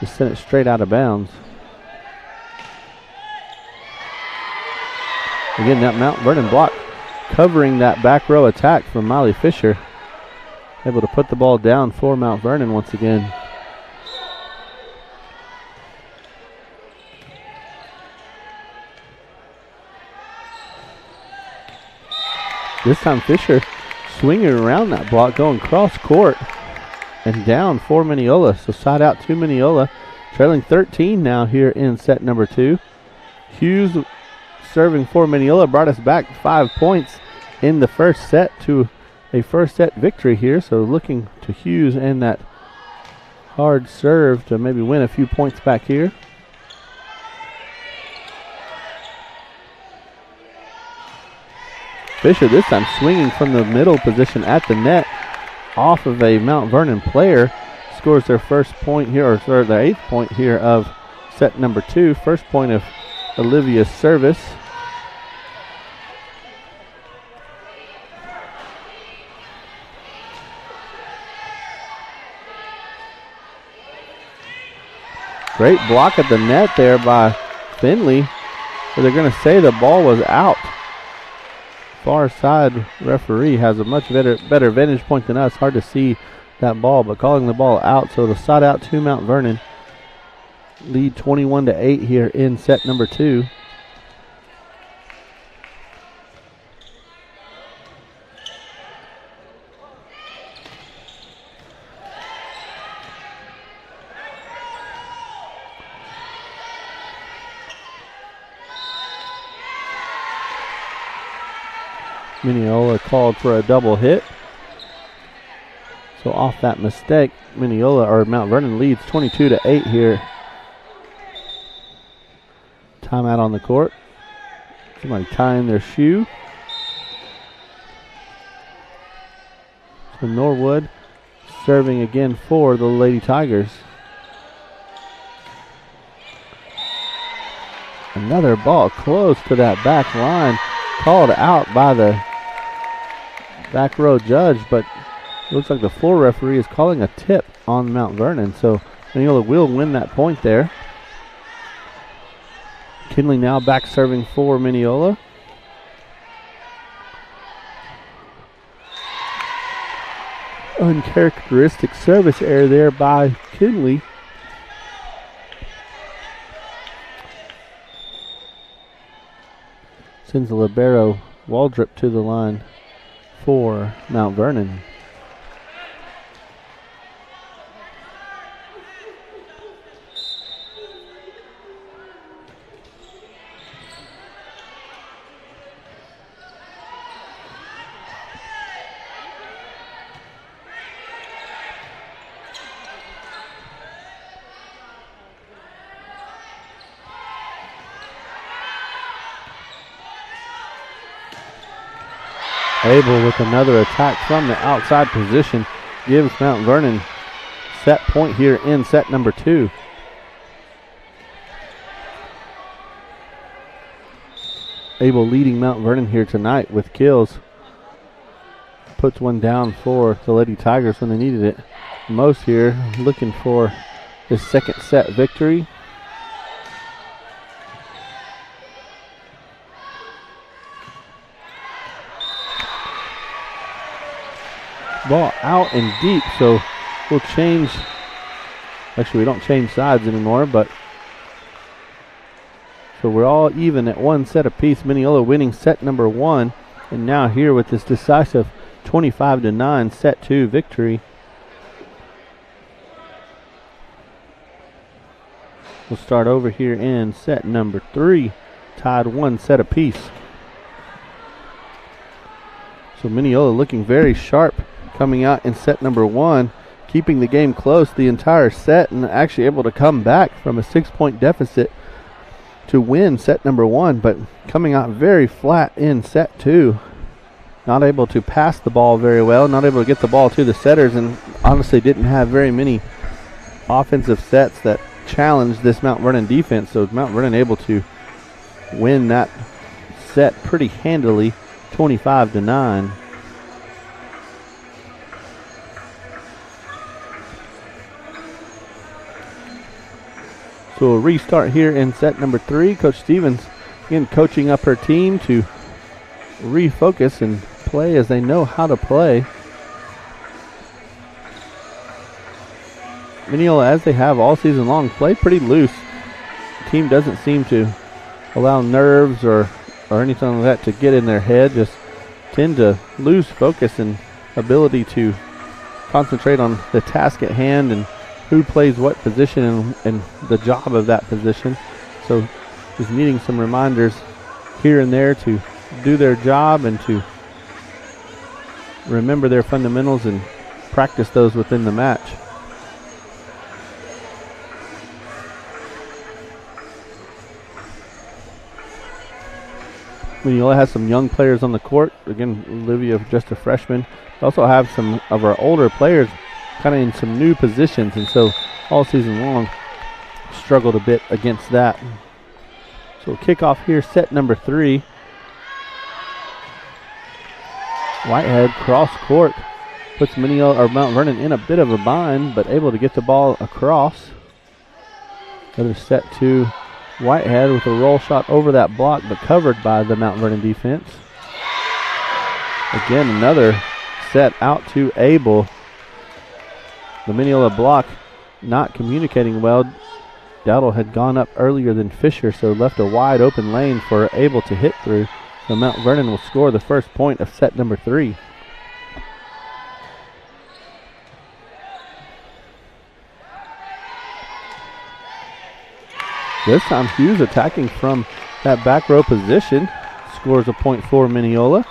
just sent it straight out of bounds. Again, that Mount Vernon block covering that back row attack from Miley Fisher. Able to put the ball down for Mount Vernon once again. This time Fisher swinging around that block, going cross court and down for Mineola. So side out to Mineola, trailing 13 now here in set number 2. Hughes serving for Mineola brought us back 5 points in the first set to a first set victory here. So looking to Hughes and that hard serve to maybe win a few points back here. Fisher this time swinging from the middle position at the net off of a Mount Vernon player. Scores their first point here, or sorry, their 8th point here of set number 2. First point of Olivia's service. Great block at the net there by Finley. But they're going to say the ball was out. Far side referee has a much better vantage point than us. Hard to see that ball, but calling the ball out. So it'll side out to Mount Vernon. Lead 21-8 here in set number 2. Mineola called for a double hit. So off that mistake, Mount Vernon leads 22-8 here. Timeout on the court. Somebody tying their shoe. So Norwood serving again for the Lady Tigers. Another ball close to that back line, called out by the back row judge, but it looks like the floor referee is calling a tip on Mount Vernon, so Mineola will win that point there. Kinley now back serving for Mineola. Uncharacteristic service error there by Kinley. Sends the libero Waldrop to the line for Mount Vernon. Abel with another attack from the outside position gives Mount Vernon set point here in set number 2. Abel leading Mount Vernon here tonight with kills. Puts one down for the Lady Tigers when they needed it most here, looking for his second set victory. Ball out and deep, so we'll change. Actually, we don't change sides anymore, but so we're all even at one set apiece. Mineola winning set number 1, and now here with this decisive 25-9 set 2 victory. We'll start over here in set number 3, tied 1 set apiece. So Mineola looking very sharp coming out in set number 1, keeping the game close the entire set and actually able to come back from a 6-point deficit to win set number 1, but coming out very flat in set 2. Not able to pass the ball very well, not able to get the ball to the setters, and honestly didn't have very many offensive sets that challenged this Mount Vernon defense, so Mount Vernon able to win that set pretty handily, 25-9. So a restart here in set number 3. Coach Stevens again coaching up her team to refocus and play as they know how to play. Mineola, as they have all season long, play pretty loose. The team doesn't seem to allow nerves or anything like that to get in their head. Just tend to lose focus and ability to concentrate on the task at hand and who plays what position and the job of that position. So just needing some reminders here and there to do their job and to remember their fundamentals and practice those within the match. Mineola has some young players on the court. Again, Olivia, just a freshman. We also have some of our older players kind of in some new positions, and so all season long struggled a bit against that. So we'll kick off here set number 3. Whitehead cross court puts Mineola or Mount Vernon in a bit of a bind, but able to get the ball across. Another set to Whitehead with a roll shot over that block, but covered by the Mount Vernon defense. Again, another set out to Abel. The Mineola block not communicating well. Dowdle had gone up earlier than Fisher, so left a wide open lane for Abel to hit through. So Mount Vernon will score the first point of set number 3. This time Hughes attacking from that back row position. Scores a point for Mineola.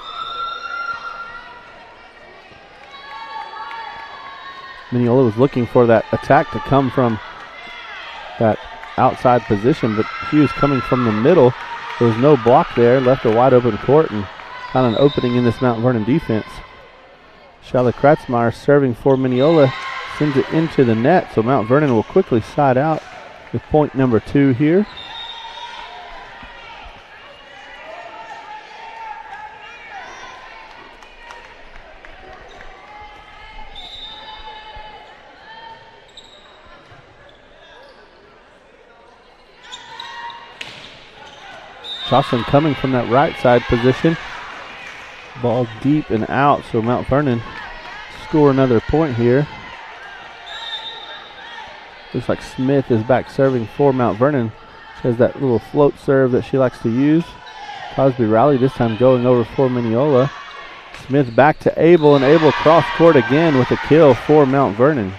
Mineola was looking for that attack to come from that outside position, but Hughes coming from the middle. There was no block there, left a wide open court and found an opening in this Mount Vernon defense. Shelly Kratzmeyer serving for Mineola, sends it into the net, so Mount Vernon will quickly side out with point number 2 here. Jocelyn coming from that right side position. Ball deep and out, so Mount Vernon score another point here. Looks like Smith is back serving for Mount Vernon. She has that little float serve that she likes to use. Cosby Rowley this time going over for Mineola. Smith back to Abel, and Abel cross court again with a kill for Mount Vernon.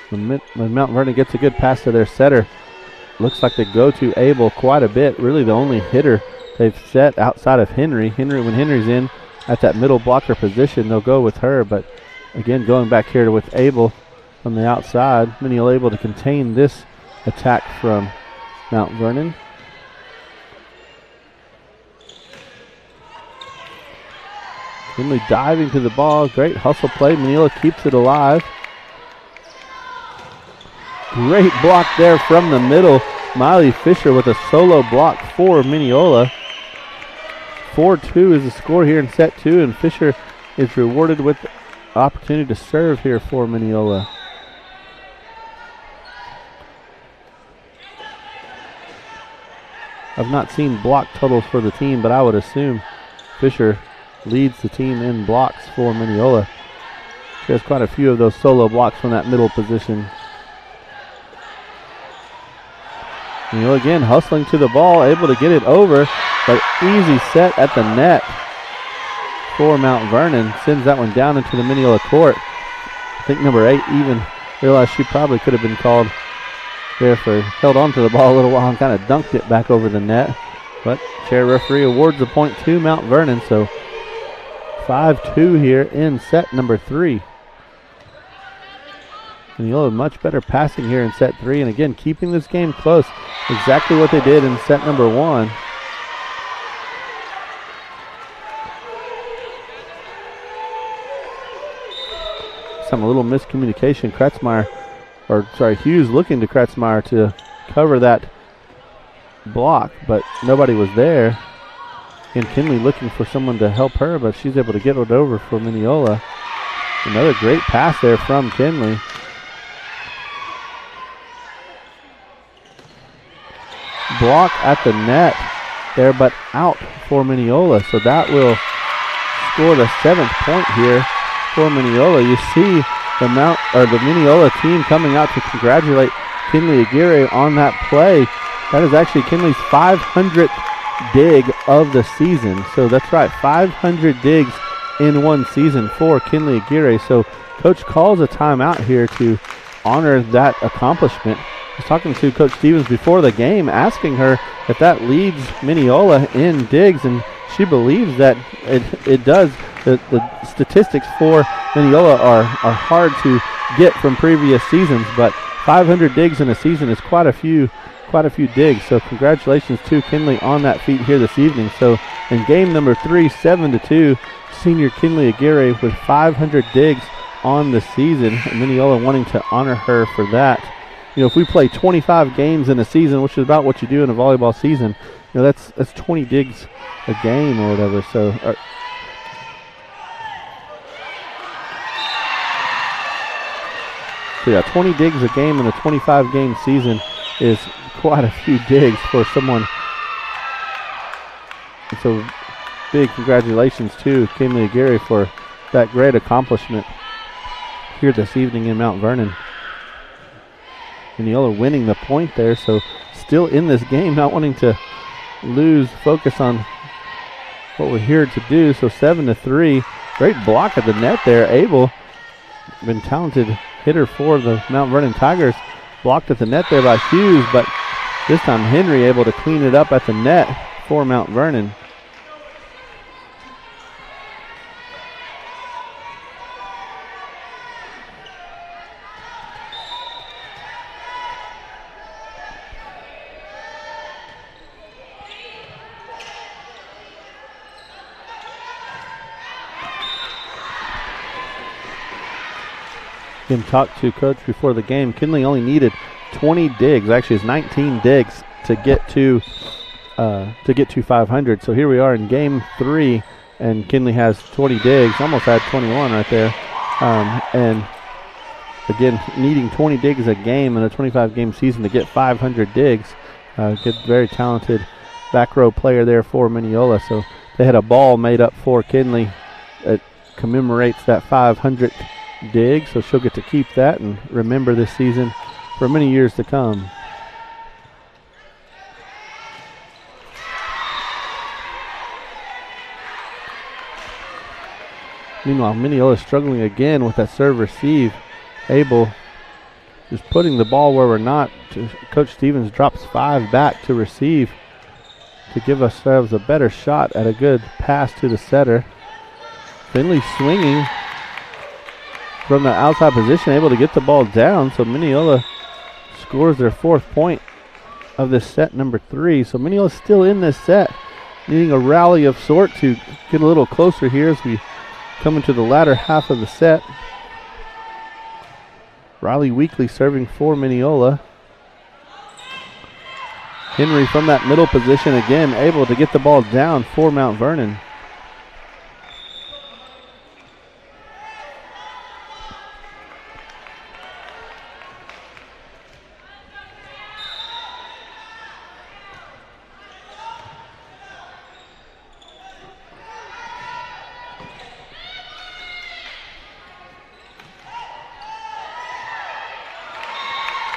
When Mount Vernon gets a good pass to their setter, looks like they go to Abel quite a bit. Really the only hitter they've set outside of Henry. When Henry's in at that middle blocker position, they'll go with her. But again, going back here with Abel from the outside, Mineola able to contain this attack from Mount Vernon. Kinley diving to the ball. Great hustle play. Mineola keeps it alive. Great block there from the middle. Miley Fisher with a solo block for Mineola. 4-2 is the score here in set 2, and Fisher is rewarded with the opportunity to serve here for Mineola. I've not seen block totals for the team, but I would assume Fisher leads the team in blocks for Mineola. She has quite a few of those solo blocks from that middle position. Mineola again hustling to the ball, able to get it over, but easy set at the net for Mount Vernon. Sends that one down into the Mineola court. I think number 8 even realized she probably could have been called there for held on to the ball a little while and kind of dunked it back over the net. But chair referee awards the point to Mount Vernon, so 5-2 here in set number 3. Mineola much better passing here in set 3, and again keeping this game close. Exactly what they did in set number 1. Some a little miscommunication. Hughes looking to Kratzmeyer to cover that block, but nobody was there. And Kinley looking for someone to help her, but she's able to get it over for Mineola. Another great pass there from Kinley. Block at the net there, but out for Mineola. So that will score the 7th point here for Mineola. You see the Mineola team coming out to congratulate Kinley Aguirre on that play. That is actually Kinley's 500th dig of the season. So that's right, 500 digs in one season for Kinley Aguirre. So coach calls a timeout here to honor that accomplishment. I was talking to Coach Stevens before the game, asking her if that leads Mineola in digs, and she believes that it does. The statistics for Mineola are hard to get from previous seasons, but 500 digs in a season is quite a few digs. So congratulations to Kinley on that feat here this evening. So in game number 3, 7-2, senior Kinley Aguirre with 500 digs on the season, and Mineola wanting to honor her for that. You know, if we play 25 games in a season, which is about what you do in a volleyball season, you know, that's 20 digs a game or whatever. So, yeah, 20 digs a game in a 25-game season is quite a few digs for someone. And so, big congratulations to Kinley Aguirre for that great accomplishment here this evening in Mount Vernon. Mineola winning the point there, so still in this game, not wanting to lose focus on what we're here to do. So 7-3, great block at the net there. Abel, been talented hitter for the Mount Vernon Tigers, blocked at the net there by Hughes, but this time Henry able to clean it up at the net for Mount Vernon. Again, talked to Coach before the game. Kinley only needed 20 digs. Actually, it's 19 digs to get to 500. So here we are in game 3, and Kinley has 20 digs. Almost had 21 right there. And again, needing 20 digs a game in a 25-game season to get 500 digs. Good, very talented back row player there for Mineola. So they had a ball made up for Kinley that commemorates that 500th dig. So she'll get to keep that and remember this season for many years to come. Meanwhile, Mineola struggling again with that serve receive. Abel just putting the ball where we're not. Coach Stevens drops 5 back to receive to give ourselves a better shot at a good pass to the setter. Finley swinging from the outside position, able to get the ball down. So Mineola scores their 4th point of this set, number 3. So Mineola's still in this set, needing a rally of sort to get a little closer here as we come into the latter half of the set. Riley Weekly serving for Mineola. Henry from that middle position again, able to get the ball down for Mount Vernon.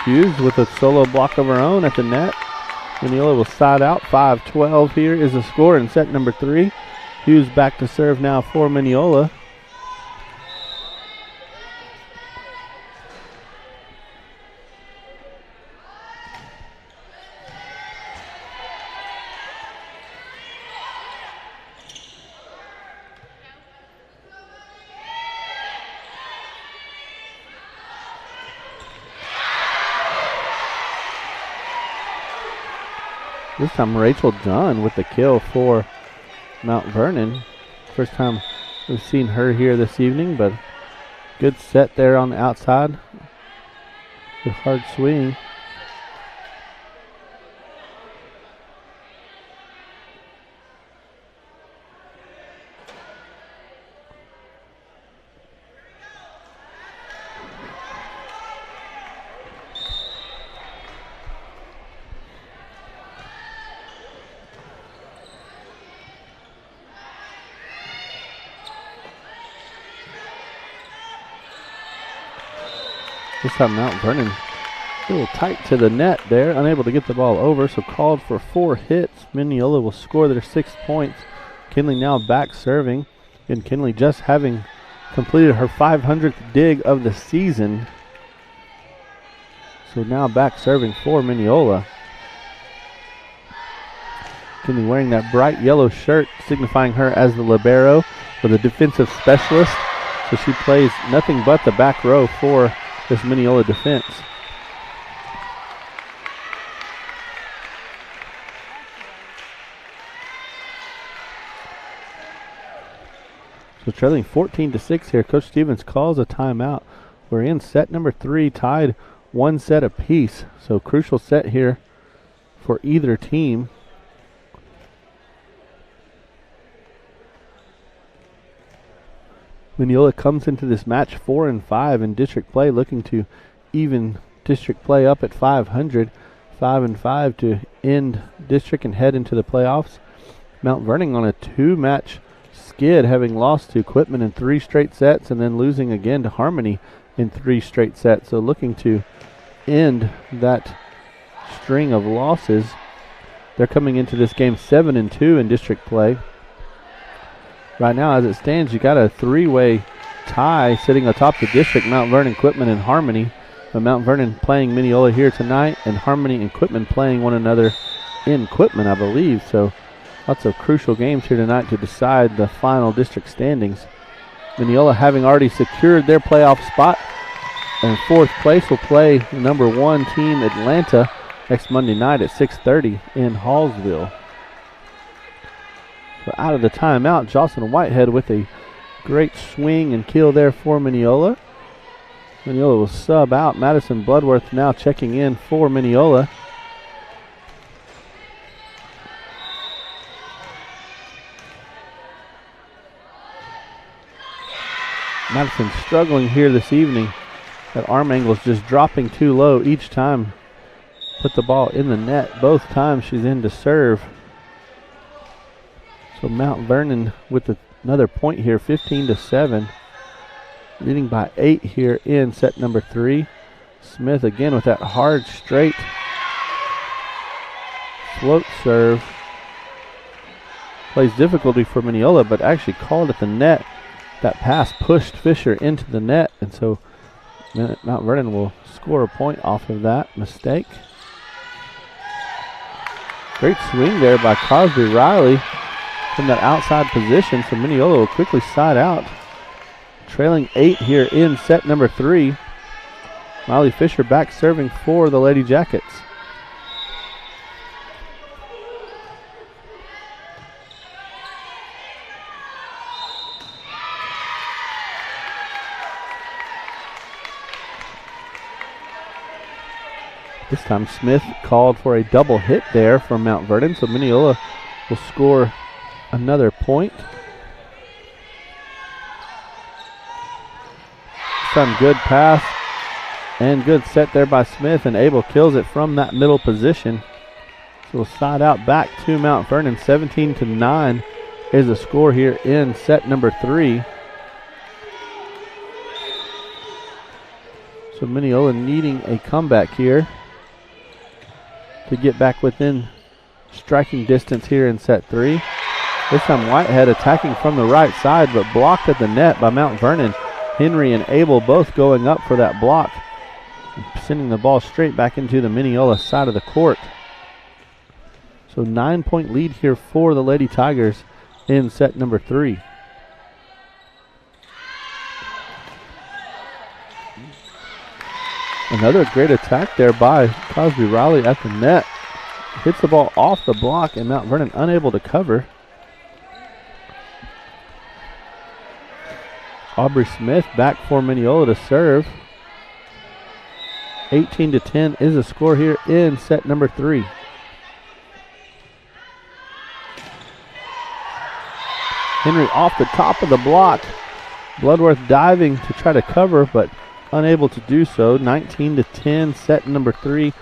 Hughes with a solo block of her own at the net. Mineola will side out. 5-12 here is the score in set number 3. Hughes back to serve now for Mineola. This time Rachel Dunn with the kill for Mount Vernon. First time we've seen her here this evening, but good set there on the outside. Good hard swing. This time Mount Vernon a little tight to the net there, unable to get the ball over, so called for 4 hits. Mineola will score their 6 points. Kinley now back serving, and Kinley just having completed her 500th dig of the season. So now back serving for Mineola. Kinley wearing that bright yellow shirt, signifying her as the libero or the defensive specialist. So she plays nothing but the back row for this Mineola defense. So trailing 14-6 here. Coach Stevens calls a timeout. We're in set number 3, tied 1 set apiece. So crucial set here for either team. Mineola comes into this match 4-5 in district play, looking to even district play up at 500. 5-5 to end district and head into the playoffs. Mount Vernon on a 2-match skid, having lost to Quitman in 3 straight sets and then losing again to Harmony in 3 straight sets. So looking to end that string of losses. They're coming into this game 7-2 in district play. Right now, as it stands, you got a 3-way tie sitting atop the district, Mount Vernon, Quitman, and Harmony. But Mount Vernon playing Mineola here tonight, and Harmony and Quitman playing one another in Quitman, I believe. So lots of crucial games here tonight to decide the final district standings. Mineola having already secured their playoff spot, and 4th place will play the number 1 team, Atlanta, next Monday night at 6:30 in Hallsville. So out of the timeout, Jocelyn Whitehead with a great swing and kill there for Mineola. Mineola will sub out. Madison Bloodworth now checking in for Mineola. Madison struggling here this evening. That arm angle is just dropping too low each time. Put the ball in the net. Both times she's in to serve. So Mount Vernon with another point here, 15-7. Leading by 8 here in set number 3. Smith again with that hard, straight float serve. Plays difficulty for Mineola, but actually called at the net. That pass pushed Fisher into the net, and so Mount Vernon will score a point off of that mistake. Great swing there by Cosby Riley from that outside position, so Mineola will quickly side out. Trailing 8 here in set number 3. Riley Fisher back serving for the Lady Jackets. This time Smith called for a double hit there from Mount Vernon, so Mineola will score another point. This time good pass and good set there by Smith, and Abel kills it from that middle position. So we'll side out back to Mount Vernon. 17-9 is the score here in set number 3. So Mineola needing a comeback here to get back within striking distance here in set 3. This time Whitehead attacking from the right side, but blocked at the net by Mount Vernon. Henry and Abel both going up for that block, sending the ball straight back into the Mineola side of the court. So 9-point lead here for the Lady Tigers in set number 3. Another great attack there by Cosby Riley at the net. Hits the ball off the block, and Mount Vernon unable to cover. Aubrey Smith back for Mineola to serve. 18-10 is the score here in set number 3. Henry off the top of the block. Bloodworth diving to try to cover, but unable to do so. 19-10, set number 3.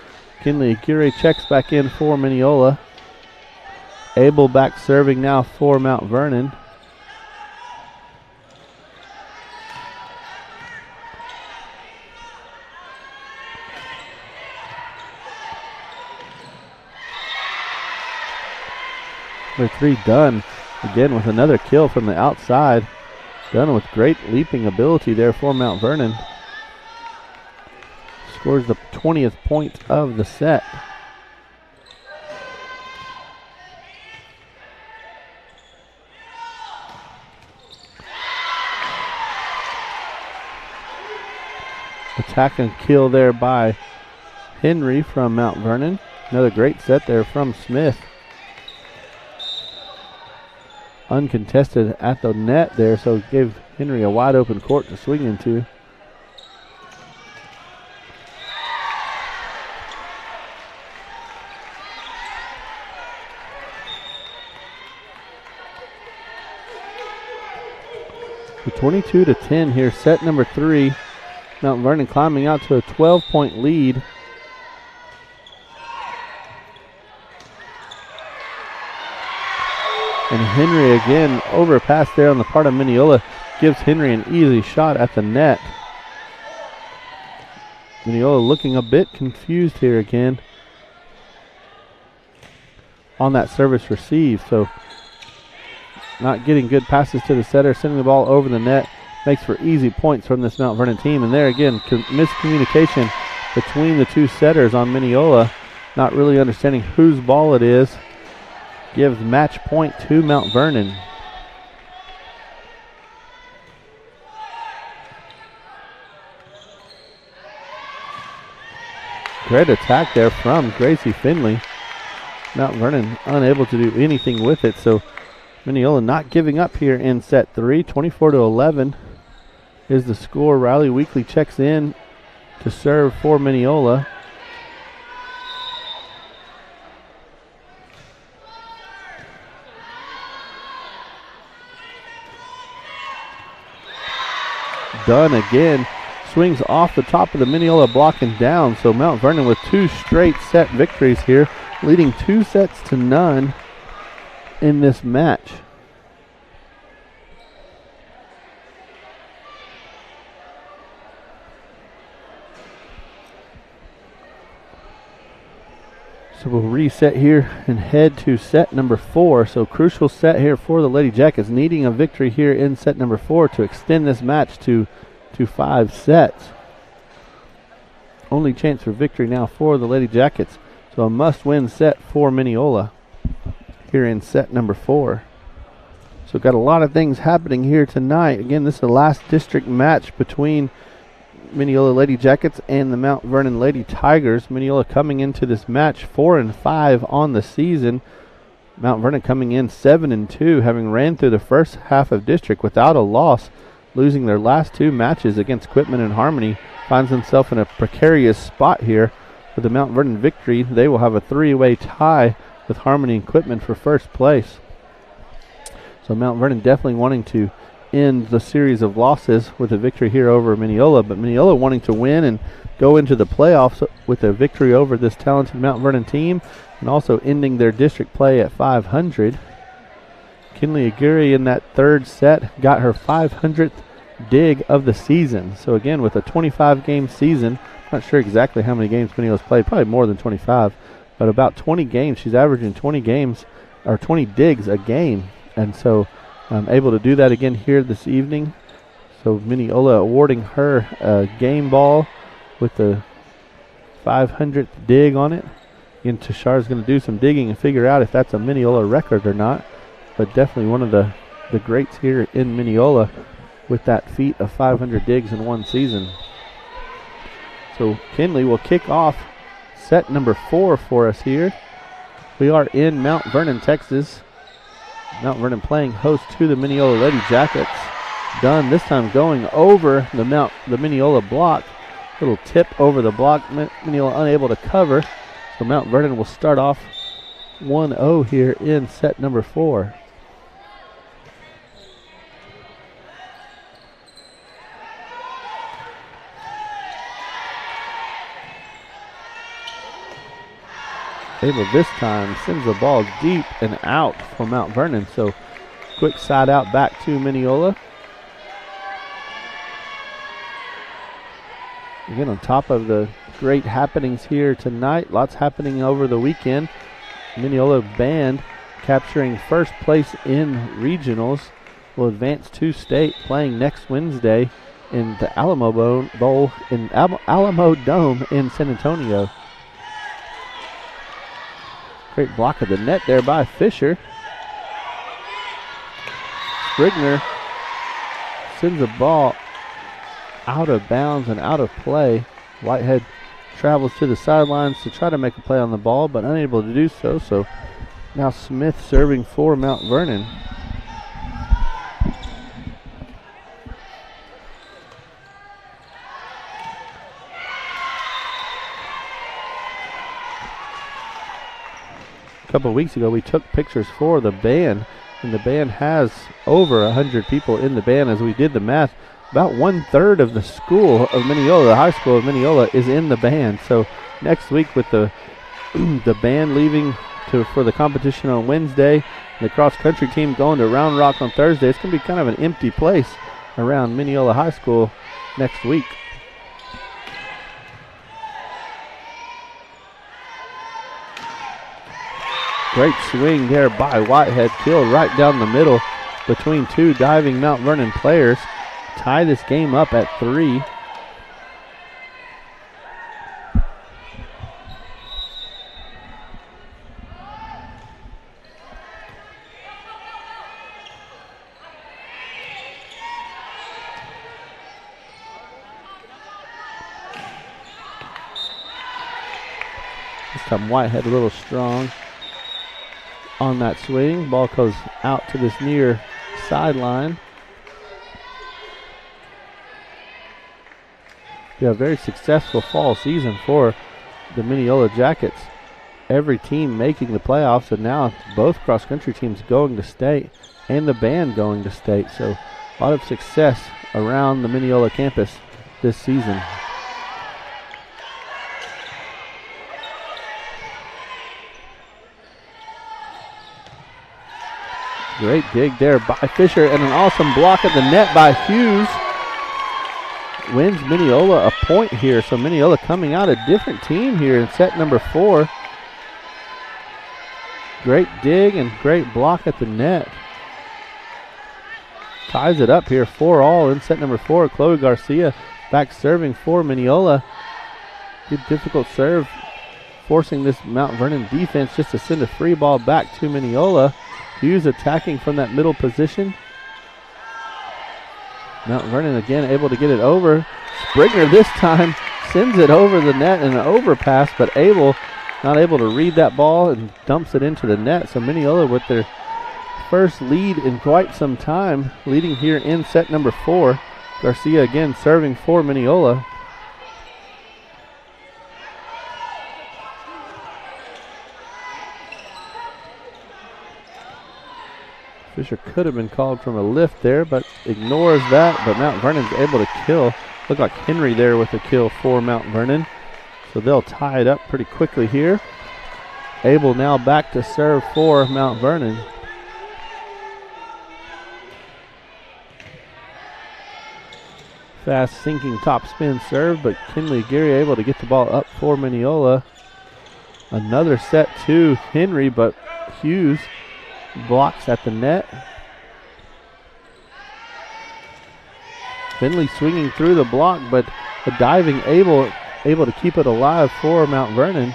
Kinley Aguirre checks back in for Mineola. Abel back serving now for Mount Vernon. Number 3 done again with another kill from the outside. Done with great leaping ability there for Mount Vernon. Scores the 20th point of the set. Attack and kill there by Henry from Mount Vernon. Another great set there from Smith. Uncontested at the net there, so gave Henry a wide open court to swing into. So 22-10 here, set number 3. Mount Vernon climbing out to a 12-point lead. And Henry again, overpass there on the part of Mineola, gives Henry an easy shot at the net. Mineola looking a bit confused here again on that service receive. So not getting good passes to the setter, sending the ball over the net. Makes for easy points from this Mount Vernon team. And there again, miscommunication between the two setters on Mineola. Not really understanding whose ball it is. Gives match point to Mount Vernon. Great attack there from Gracie Finley. Mount Vernon unable to do anything with it, so Mineola not giving up here in set 3, 24-11. is the score. Riley Weekly checks in to serve for Mineola. Dunn again swings off the top of the Mineola block and down. So Mount Vernon with 2 straight set victories here, leading 2-0 in this match. So we'll reset here and head to set number 4. So crucial set here for the Lady Jackets, needing a victory here in set number 4 to extend this match to 5 sets. Only chance for victory now for the Lady Jackets. So a must-win set for Mineola here in set number 4. So got a lot of things happening here tonight. Again, this is the last district match between Mineola Lady Jackets and the Mount Vernon Lady Tigers. Mineola coming into this match 4-5 on the season. Mount Vernon coming in 7-2, having ran through the first half of district without a loss, losing their last 2 matches against Quitman and Harmony. Finds himself in a precarious spot here. With the Mount Vernon victory, they will have a 3-way tie with Harmony and Quitman for first place. So Mount Vernon definitely wanting to end the series of losses with a victory here over Mineola, but Mineola wanting to win and go into the playoffs with a victory over this talented Mount Vernon team, and also ending their district play at 500. Kinley Aguirre in that 3rd set got her 500th dig of the season. So again, with a 25-game season, not sure exactly how many games Mineola's played, probably more than 25, but about 20 games. She's averaging 20 games or 20 digs a game, and so able to do that again here this evening. So Mineola awarding her a game ball with the 500th dig on it. Again, Tashar's going to do some digging and figure out if that's a Mineola record or not, but definitely one of the greats here in Mineola with that feat of 500 digs in one season. So Kinley will kick off set number 4 for us here. We are in Mount Vernon, Texas. Mount Vernon playing host to the Mineola Lady Jackets. Dunn this time going over the Mineola block. Little tip over the block. Mineola unable to cover. So Mount Vernon will start off 1-0 here in set number 4. Able this time sends the ball deep and out for Mount Vernon. So quick side out back to Mineola. Again, on top of the great happenings here tonight, lots happening over the weekend. Mineola band capturing first place in regionals, will advance to state, playing next Wednesday in the Alamo Bowl in Alamo Dome in San Antonio. Great block of the net there by Fisher. Sprigner sends the ball out of bounds and out of play. Whitehead travels to the sidelines to try to make a play on the ball, but unable to do so. So now Smith serving for Mount Vernon. A couple of weeks ago, we took pictures for the band, and the band has over 100 people in the band. As we did the math, about 1/3 of the school of Mineola, the high school of Mineola, is in the band. So next week, with the the band leaving for the competition on Wednesday, the cross country team going to Round Rock on Thursday, it's going to be kind of an empty place around Mineola High School next week. Great swing there by Whitehead, killed right down the middle between 2 diving Mount Vernon players. Tie this game up at 3. This time Whitehead a little strong on that swing. Ball goes out to this near sideline. a very successful fall season for the Mineola Jackets. Every team making the playoffs, and now both cross-country teams going to state and the band going to state. So a lot of success around the Mineola campus this season. Great dig there by Fisher, and an awesome block at the net by Hughes. Wins Mineola a point here, so Mineola coming out a different team here in set number 4. Great dig and great block at the net. Ties it up here 4-all in set number 4. Chloe Garcia back serving for Mineola. Good difficult serve, forcing this Mount Vernon defense just to send a free ball back to Mineola. Hughes attacking from that middle position. Mount Vernon again able to get it over. Springer this time sends it over the net in an overpass, but not able to read that ball and dumps it into the net. So Mineola with their first lead in quite some time, leading here in set number 4. Garcia again serving for Mineola. Fisher could have been called from a lift there, but ignores that. But Mount Vernon's able to kill. Looked like Henry there with a kill for Mount Vernon. So they'll tie it up pretty quickly here. Abel now back to serve for Mount Vernon. Fast sinking top spin serve, but Kinley Geary able to get the ball up for Mineola. Another set to Henry, but Hughes blocks at the net. Finley swinging through the block, but a diving able to keep it alive for Mount Vernon.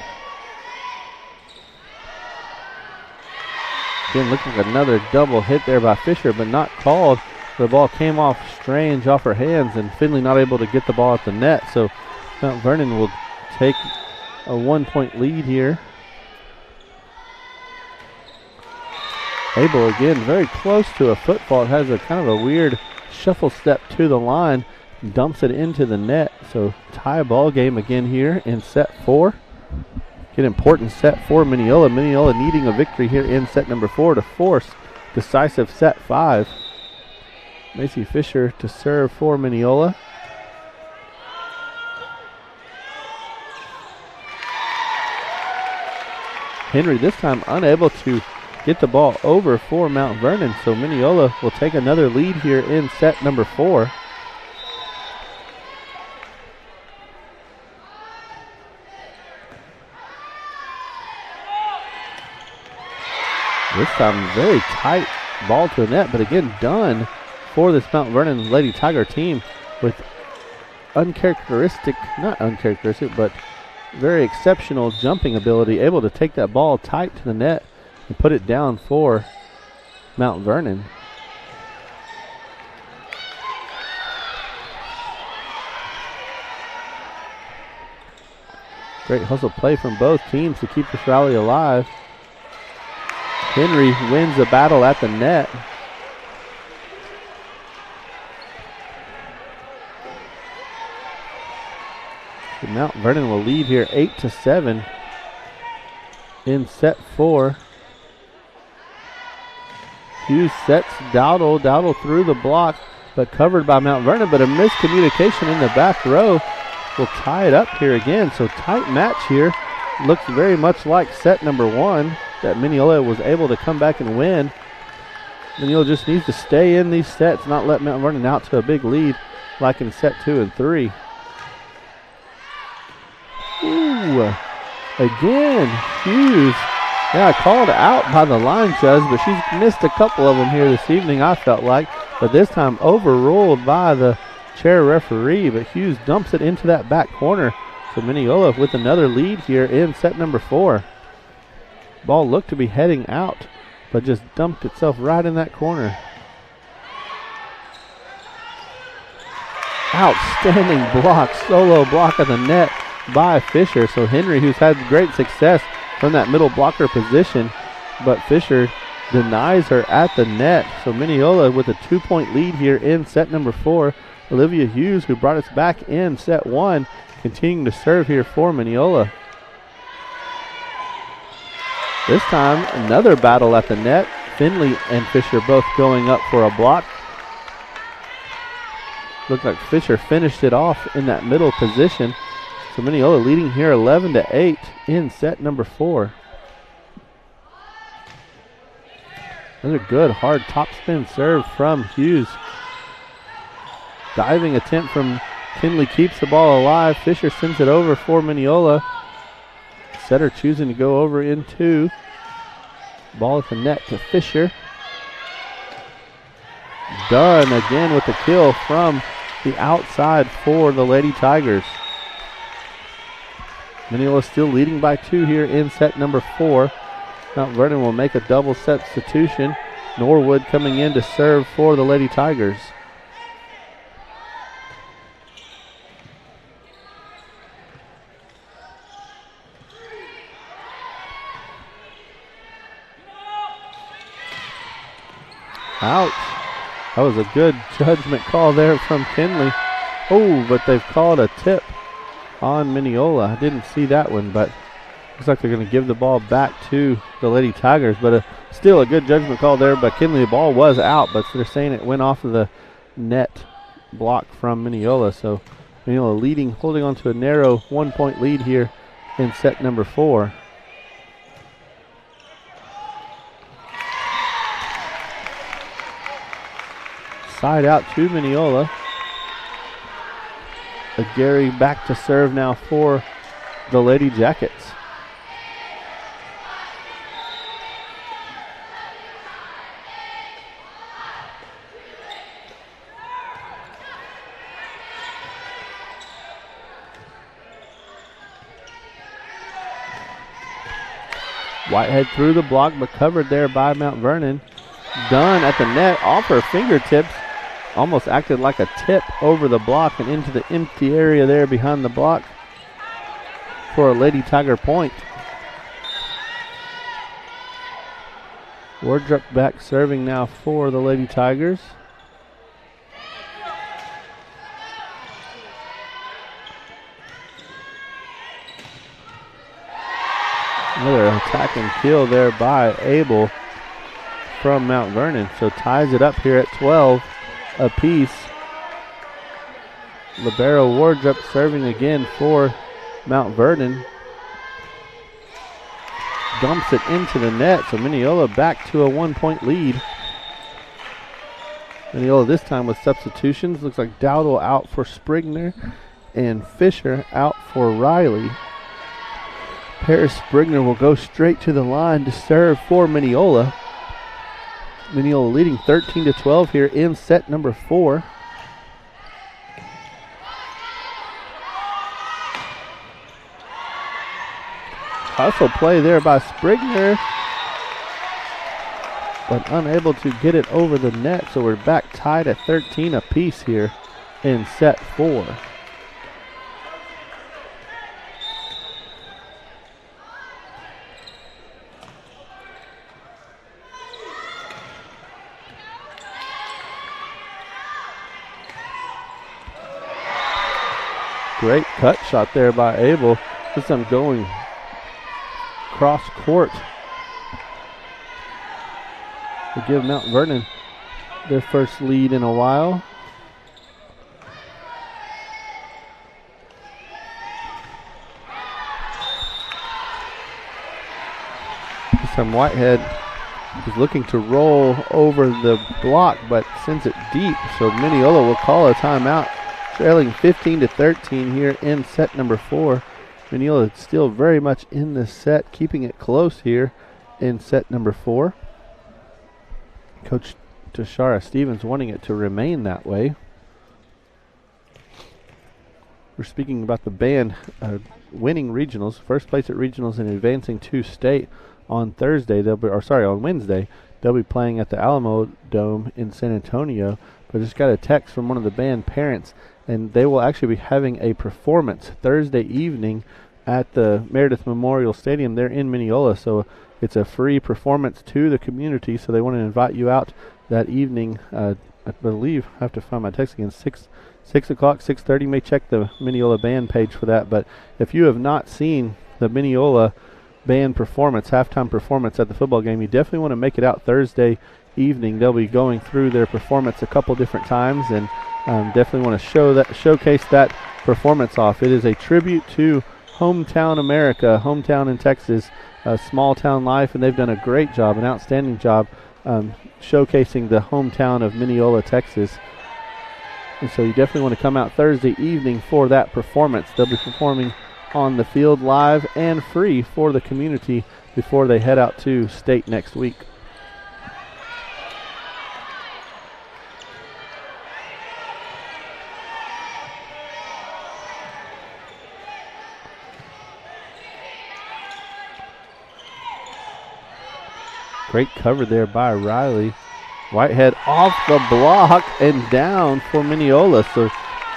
Again, looking like another double hit there by Fisher, but not called. The ball came off strange off her hands, and Finley not able to get the ball at the net. So Mount Vernon will take a 1-point lead here. Abel again very close to a foot fault. Has a kind of a weird shuffle step to the line. Dumps it into the net. So tie ball game again here in set 4. An important set for Mineola. Mineola needing a victory here in set number 4 to force decisive set 5. Macy Fisher to serve for Mineola. Henry this time unable to get the ball over for Mount Vernon, so Mineola will take another lead here in set number 4. This time very tight ball to the net, but again done for this Mount Vernon Lady Tiger team with not uncharacteristic, but very exceptional jumping ability, able to take that ball tight to the net and put it down for Mount Vernon. Great hustle play from both teams to keep this rally alive. Henry wins the battle at the net. So Mount Vernon will lead here 8-7 in set 4. Hughes sets Dowdle. Dowdle through the block, but covered by Mount Vernon, but a miscommunication in the back row will tie it up here again. So tight match here. Looks very much like set number 1 that Mineola was able to come back and win. Mineola just needs to stay in these sets, not let Mount Vernon out to a big lead like in set 2 and 3. Ooh, again, Hughes. Yeah, called out by the line judge, but she's missed a couple of them here this evening, I felt like. But this time overruled by the chair referee, but Hughes dumps it into that back corner. So Mineola with another lead here in set number 4. Ball looked to be heading out, but just dumped itself right in that corner. Outstanding block, solo block of the net by Fisher. So Henry, who's had great success from that middle blocker position, but Fisher denies her at the net. So Mineola with a 2-point lead here in set number 4. Olivia Hughes, who brought us back in set 1, continuing to serve here for Mineola. This time, another battle at the net. Finley and Fisher both going up for a block. Looked like Fisher finished it off in that middle position. So Mineola leading here 11-8 in set number 4. Another good hard topspin serve from Hughes. Diving attempt from Kinley keeps the ball alive. Fisher sends it over for Mineola. Setter choosing to go over in 2. Ball at the net to Fisher. Dunn again with the kill from the outside for the Lady Tigers. Mineola still leading by 2 here in set number 4. Mount Vernon will make a double substitution. Norwood coming in to serve for the Lady Tigers. Out. That was a good judgment call there from Kinley. Oh, but they've called a tip on Mineola. I didn't see that one, but looks like they're going to give the ball back to the Lady Tigers. But still a good judgment call there by Kinley. The ball was out, but they're saying it went off of the net block from Mineola. So Mineola leading, holding on to a narrow 1-point lead here in set number 4. Side out to Mineola. Gary back to serve now for the Lady Jackets. Whitehead through the block, but covered there by Mount Vernon. Dunn at the net, off her fingertips. Almost acted like a tip over the block and into the empty area there behind the block for a Lady Tiger point. Wardrop back serving now for the Lady Tigers. Another attack and kill there by Abel from Mount Vernon. So ties it up here at 12 apiece. Libero Wardrop serving again for Mount Vernon. Dumps it into the net, so Mineola back to a 1-point lead. Mineola this time with substitutions. Looks like Dowdle out for Sprigner and Fisher out for Riley. Paris Sprigner will go straight to the line to serve for Mineola. Mineola leading 13-12 here in set number 4. Hustle play there by Sprigner, but unable to get it over the net, so we're back tied at 13 apiece here in set 4. Great cut shot there by Abel. This time going cross court to give Mount Vernon their first lead in a while. This time Whitehead is looking to roll over the block, but sends it deep, so Mineola will call a timeout. Trailing 15-13 here in set number 4. Mineola still very much in this set, keeping it close here in set number 4. Coach Tashara Stevens wanting it to remain that way. We're speaking about the band winning regionals, first place at regionals and advancing to state on Thursday. On Wednesday. They'll be playing at the Alamo Dome in San Antonio. But I just got a text from one of the band parents, and they will actually be having a performance Thursday evening at the Meredith Memorial Stadium there in Mineola. So it's a free performance to the community, so they want to invite you out that evening I believe, I have to find my text again, 6 o'clock, 6:30. May check the Mineola band page for that. But if you have not seen the Mineola band performance, halftime performance at the football game, you definitely want to make it out Thursday evening. They'll be going through their performance a couple different times, and definitely want to showcase that performance off. It is a tribute to hometown America, hometown in Texas, small town life, and they've done a great job, an outstanding job showcasing the hometown of Mineola, Texas. And so you definitely want to come out Thursday evening for that performance. They'll be performing on the field live and free for the community before they head out to state next week. Great cover there by Riley. Whitehead off the block and down for Mineola. So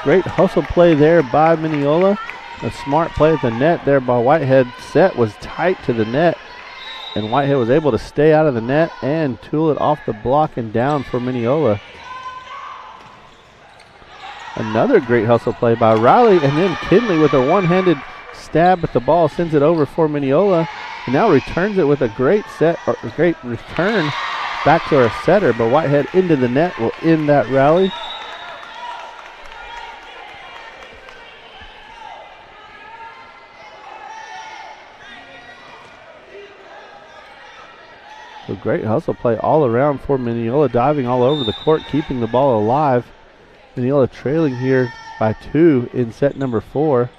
great hustle play there by Mineola. A smart play at the net there by Whitehead. Set was tight to the net, and Whitehead was able to stay out of the net and tool it off the block and down for Mineola. Another great hustle play by Riley, and then Kinley with a one-handed stab at the ball sends it over for Mineola. And now returns it with a great return back to our setter, but Whitehead into the net will end that rally. So great hustle play all around for Mineola, diving all over the court, keeping the ball alive. Mineola trailing here by 2 in set number 4.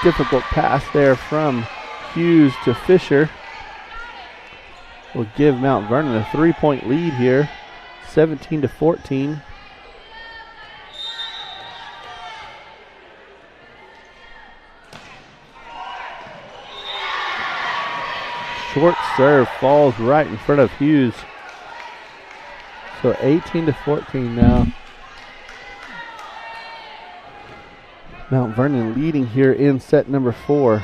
Difficult pass there from Hughes to Fisher. Will give Mount Vernon a 3-point lead here, 17-14. Short serve falls right in front of Hughes. So 18-14 now. Mount Vernon leading here in set number 4.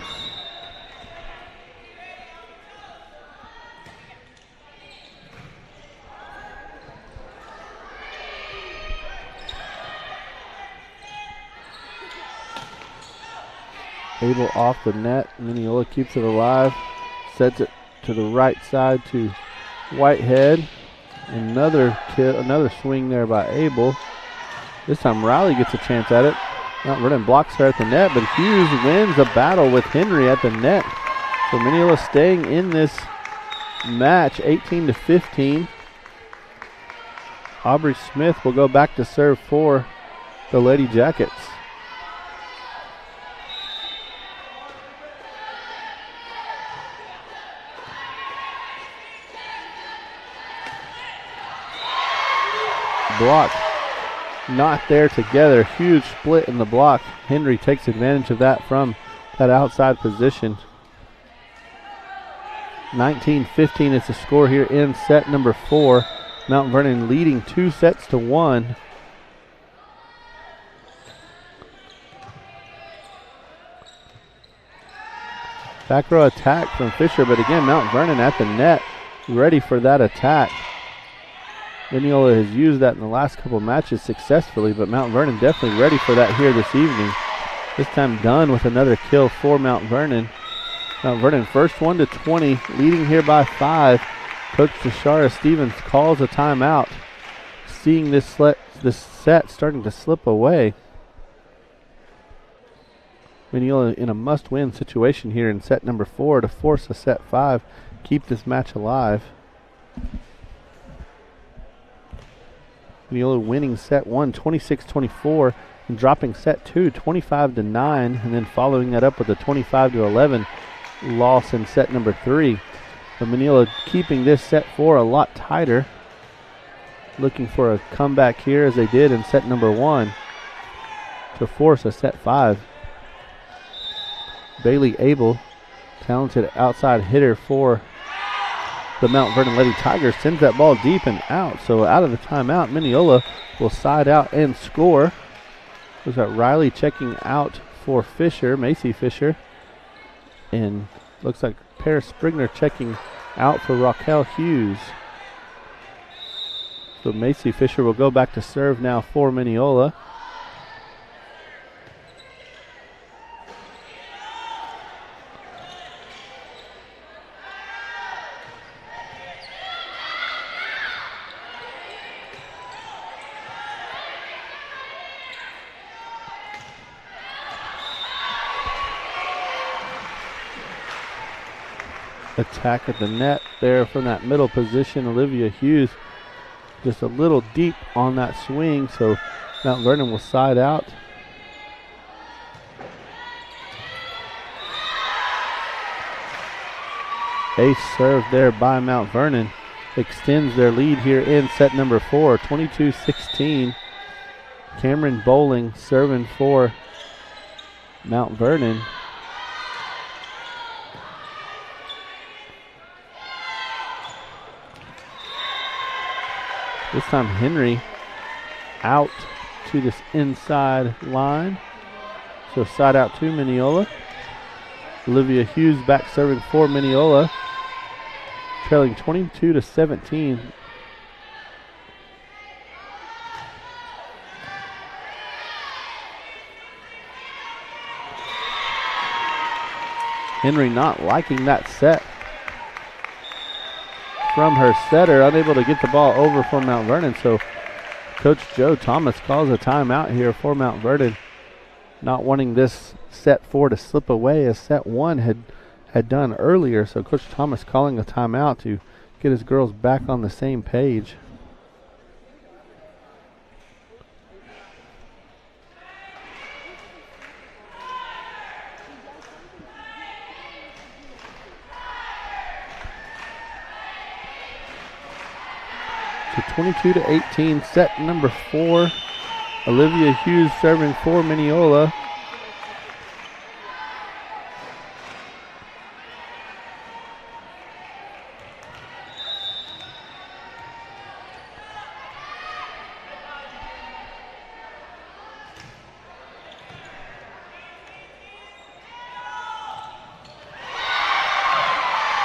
Abel off the net. Mineola keeps it alive. Sets it to the right side to Whitehead. Another swing there by Abel. This time Riley gets a chance at it. Mount Vernon blocks her at the net, but Hughes wins a battle with Henry at the net. So Mineola staying in this match, 18-15. Aubrey Smith will go back to serve for the Lady Jackets. Block not there together. Huge split in the block. Henry takes advantage of that from that outside position. 19-15 is the score here in set number 4. Mount Vernon leading 2-1. Back row attack from Fisher, but again Mount Vernon at the net, ready for that attack. Mineola has used that in the last couple matches successfully, but Mount Vernon definitely ready for that here this evening. This time done with another kill for Mount Vernon. Mount Vernon first 1-20, leading here by 5. Coach Tashara Stevens calls a timeout, seeing this set starting to slip away. Mineola in a must-win situation here in set number 4 to force a set 5, keep this match alive. Mineola winning set 1, 26-24, and dropping set 2, 25-9, and then following that up with a 25-11 loss in set number 3. But Mineola keeping this set 4 a lot tighter, looking for a comeback here as they did in set number 1 to force a set 5. Bailey Abel, talented outside hitter for the Mount Vernon Lady Tigers, sends that ball deep and out. So out of the timeout, Mineola will side out and score. We've got Riley checking out for Fisher, Macy Fisher. And looks like Paris Sprigner checking out for Raquel Hughes. So Macy Fisher will go back to serve now for Mineola. Attack at the net there from that middle position. Olivia Hughes just a little deep on that swing, so Mount Vernon will side out. Ace serve there by Mount Vernon extends their lead here in set number 4, 22-16. Cameron Bowling serving for Mount Vernon. This time Henry out to this inside line. So side out to Mineola. Olivia Hughes back serving for Mineola. Trailing 22-17. Henry not liking that set from her setter, unable to get the ball over for Mount Vernon. So Coach Joe Thomas calls a timeout here for Mount Vernon, not wanting this set 4 to slip away as set 1 had done earlier. So Coach Thomas calling a timeout to get his girls back on the same page. So 22-18, set number 4. Olivia Hughes serving for Mineola.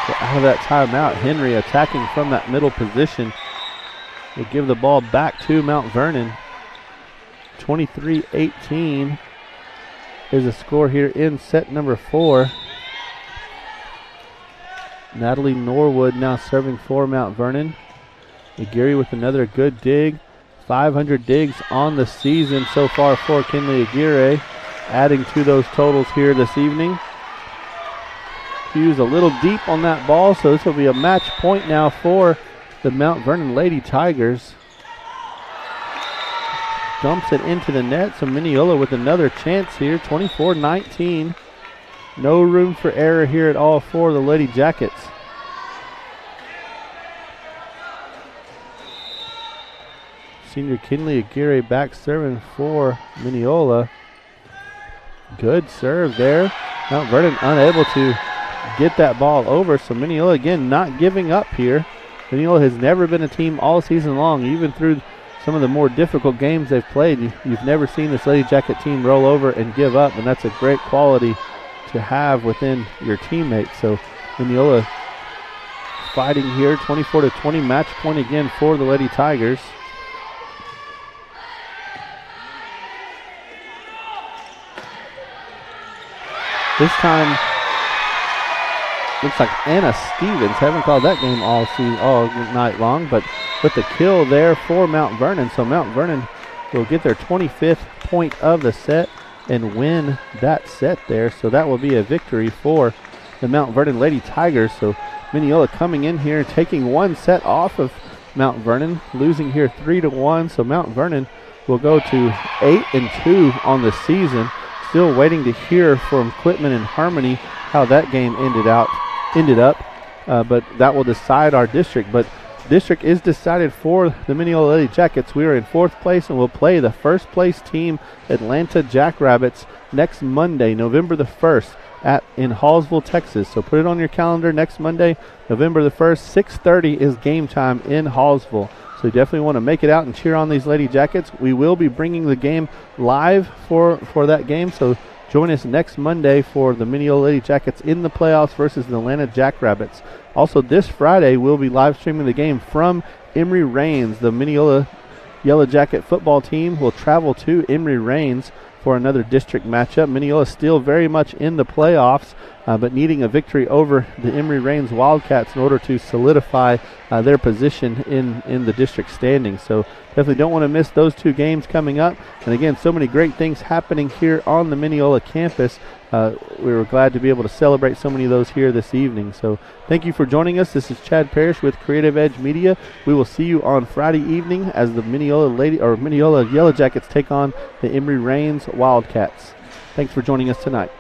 So out of that timeout, Henry attacking from that middle position. Will give the ball back to Mount Vernon. 23-18 is the score here in set number 4. Natalie Norwood now serving for Mount Vernon. Aguirre with another good dig. 500 digs on the season so far for Kinley Aguirre, adding to those totals here this evening. Hughes a little deep on that ball, so this will be a match point now for the Mount Vernon Lady Tigers. Dumps it into the net, so Mineola with another chance here, 24-19. No room for error here at all for the Lady Jackets. Senior Kinley Aguirre back serving for Mineola. Good serve there. Mount Vernon unable to get that ball over, so Mineola again not giving up here. Mineola has never been a team all season long, even through some of the more difficult games they've played. You've never seen this Lady Jacket team roll over and give up, and that's a great quality to have within your teammates. So Mineola fighting here, 24-20, match point again for the Lady Tigers. This time, looks like Anna Stevens, haven't called that game all night long, but with the kill there for Mount Vernon. So Mount Vernon will get their 25th point of the set and win that set there. So that will be a victory for the Mount Vernon Lady Tigers. So Mineola coming in here, taking one set off of Mount Vernon, losing here 3-1. So Mount Vernon will go to 8-2 on the season. Still waiting to hear from Quitman and Harmony how that game ended up, but that will decide our district. But district is decided for the Mineola Lady Jackets. We are in 4th place and will play the first place team, Atlanta Jackrabbits, next Monday, November the 1st in Hallsville, Texas. So put it on your calendar, next Monday, November the 1st, 6:30 is game time in Hallsville. So you definitely want to make it out and cheer on these Lady Jackets. We will be bringing the game live for that game, so join us next Monday for the Mineola Lady Jackets in the playoffs versus the Atlanta Jackrabbits. Also this Friday, we'll be live streaming the game from Emory Reigns. The Mineola Yellow Jacket football team will travel to Emory Reigns for another district matchup. Mineola still very much in the playoffs, but needing a victory over the Emory Reigns Wildcats in order to solidify their position in the district standings. So definitely don't want to miss those two games coming up. And again, so many great things happening here on the Mineola campus. We were glad to be able to celebrate so many of those here this evening. So thank you for joining us. This is Chad Parrish with Creative Edge Media. We will see you on Friday evening as the Mineola Yellow Jackets take on the Emory Reigns Wildcats. Thanks for joining us tonight.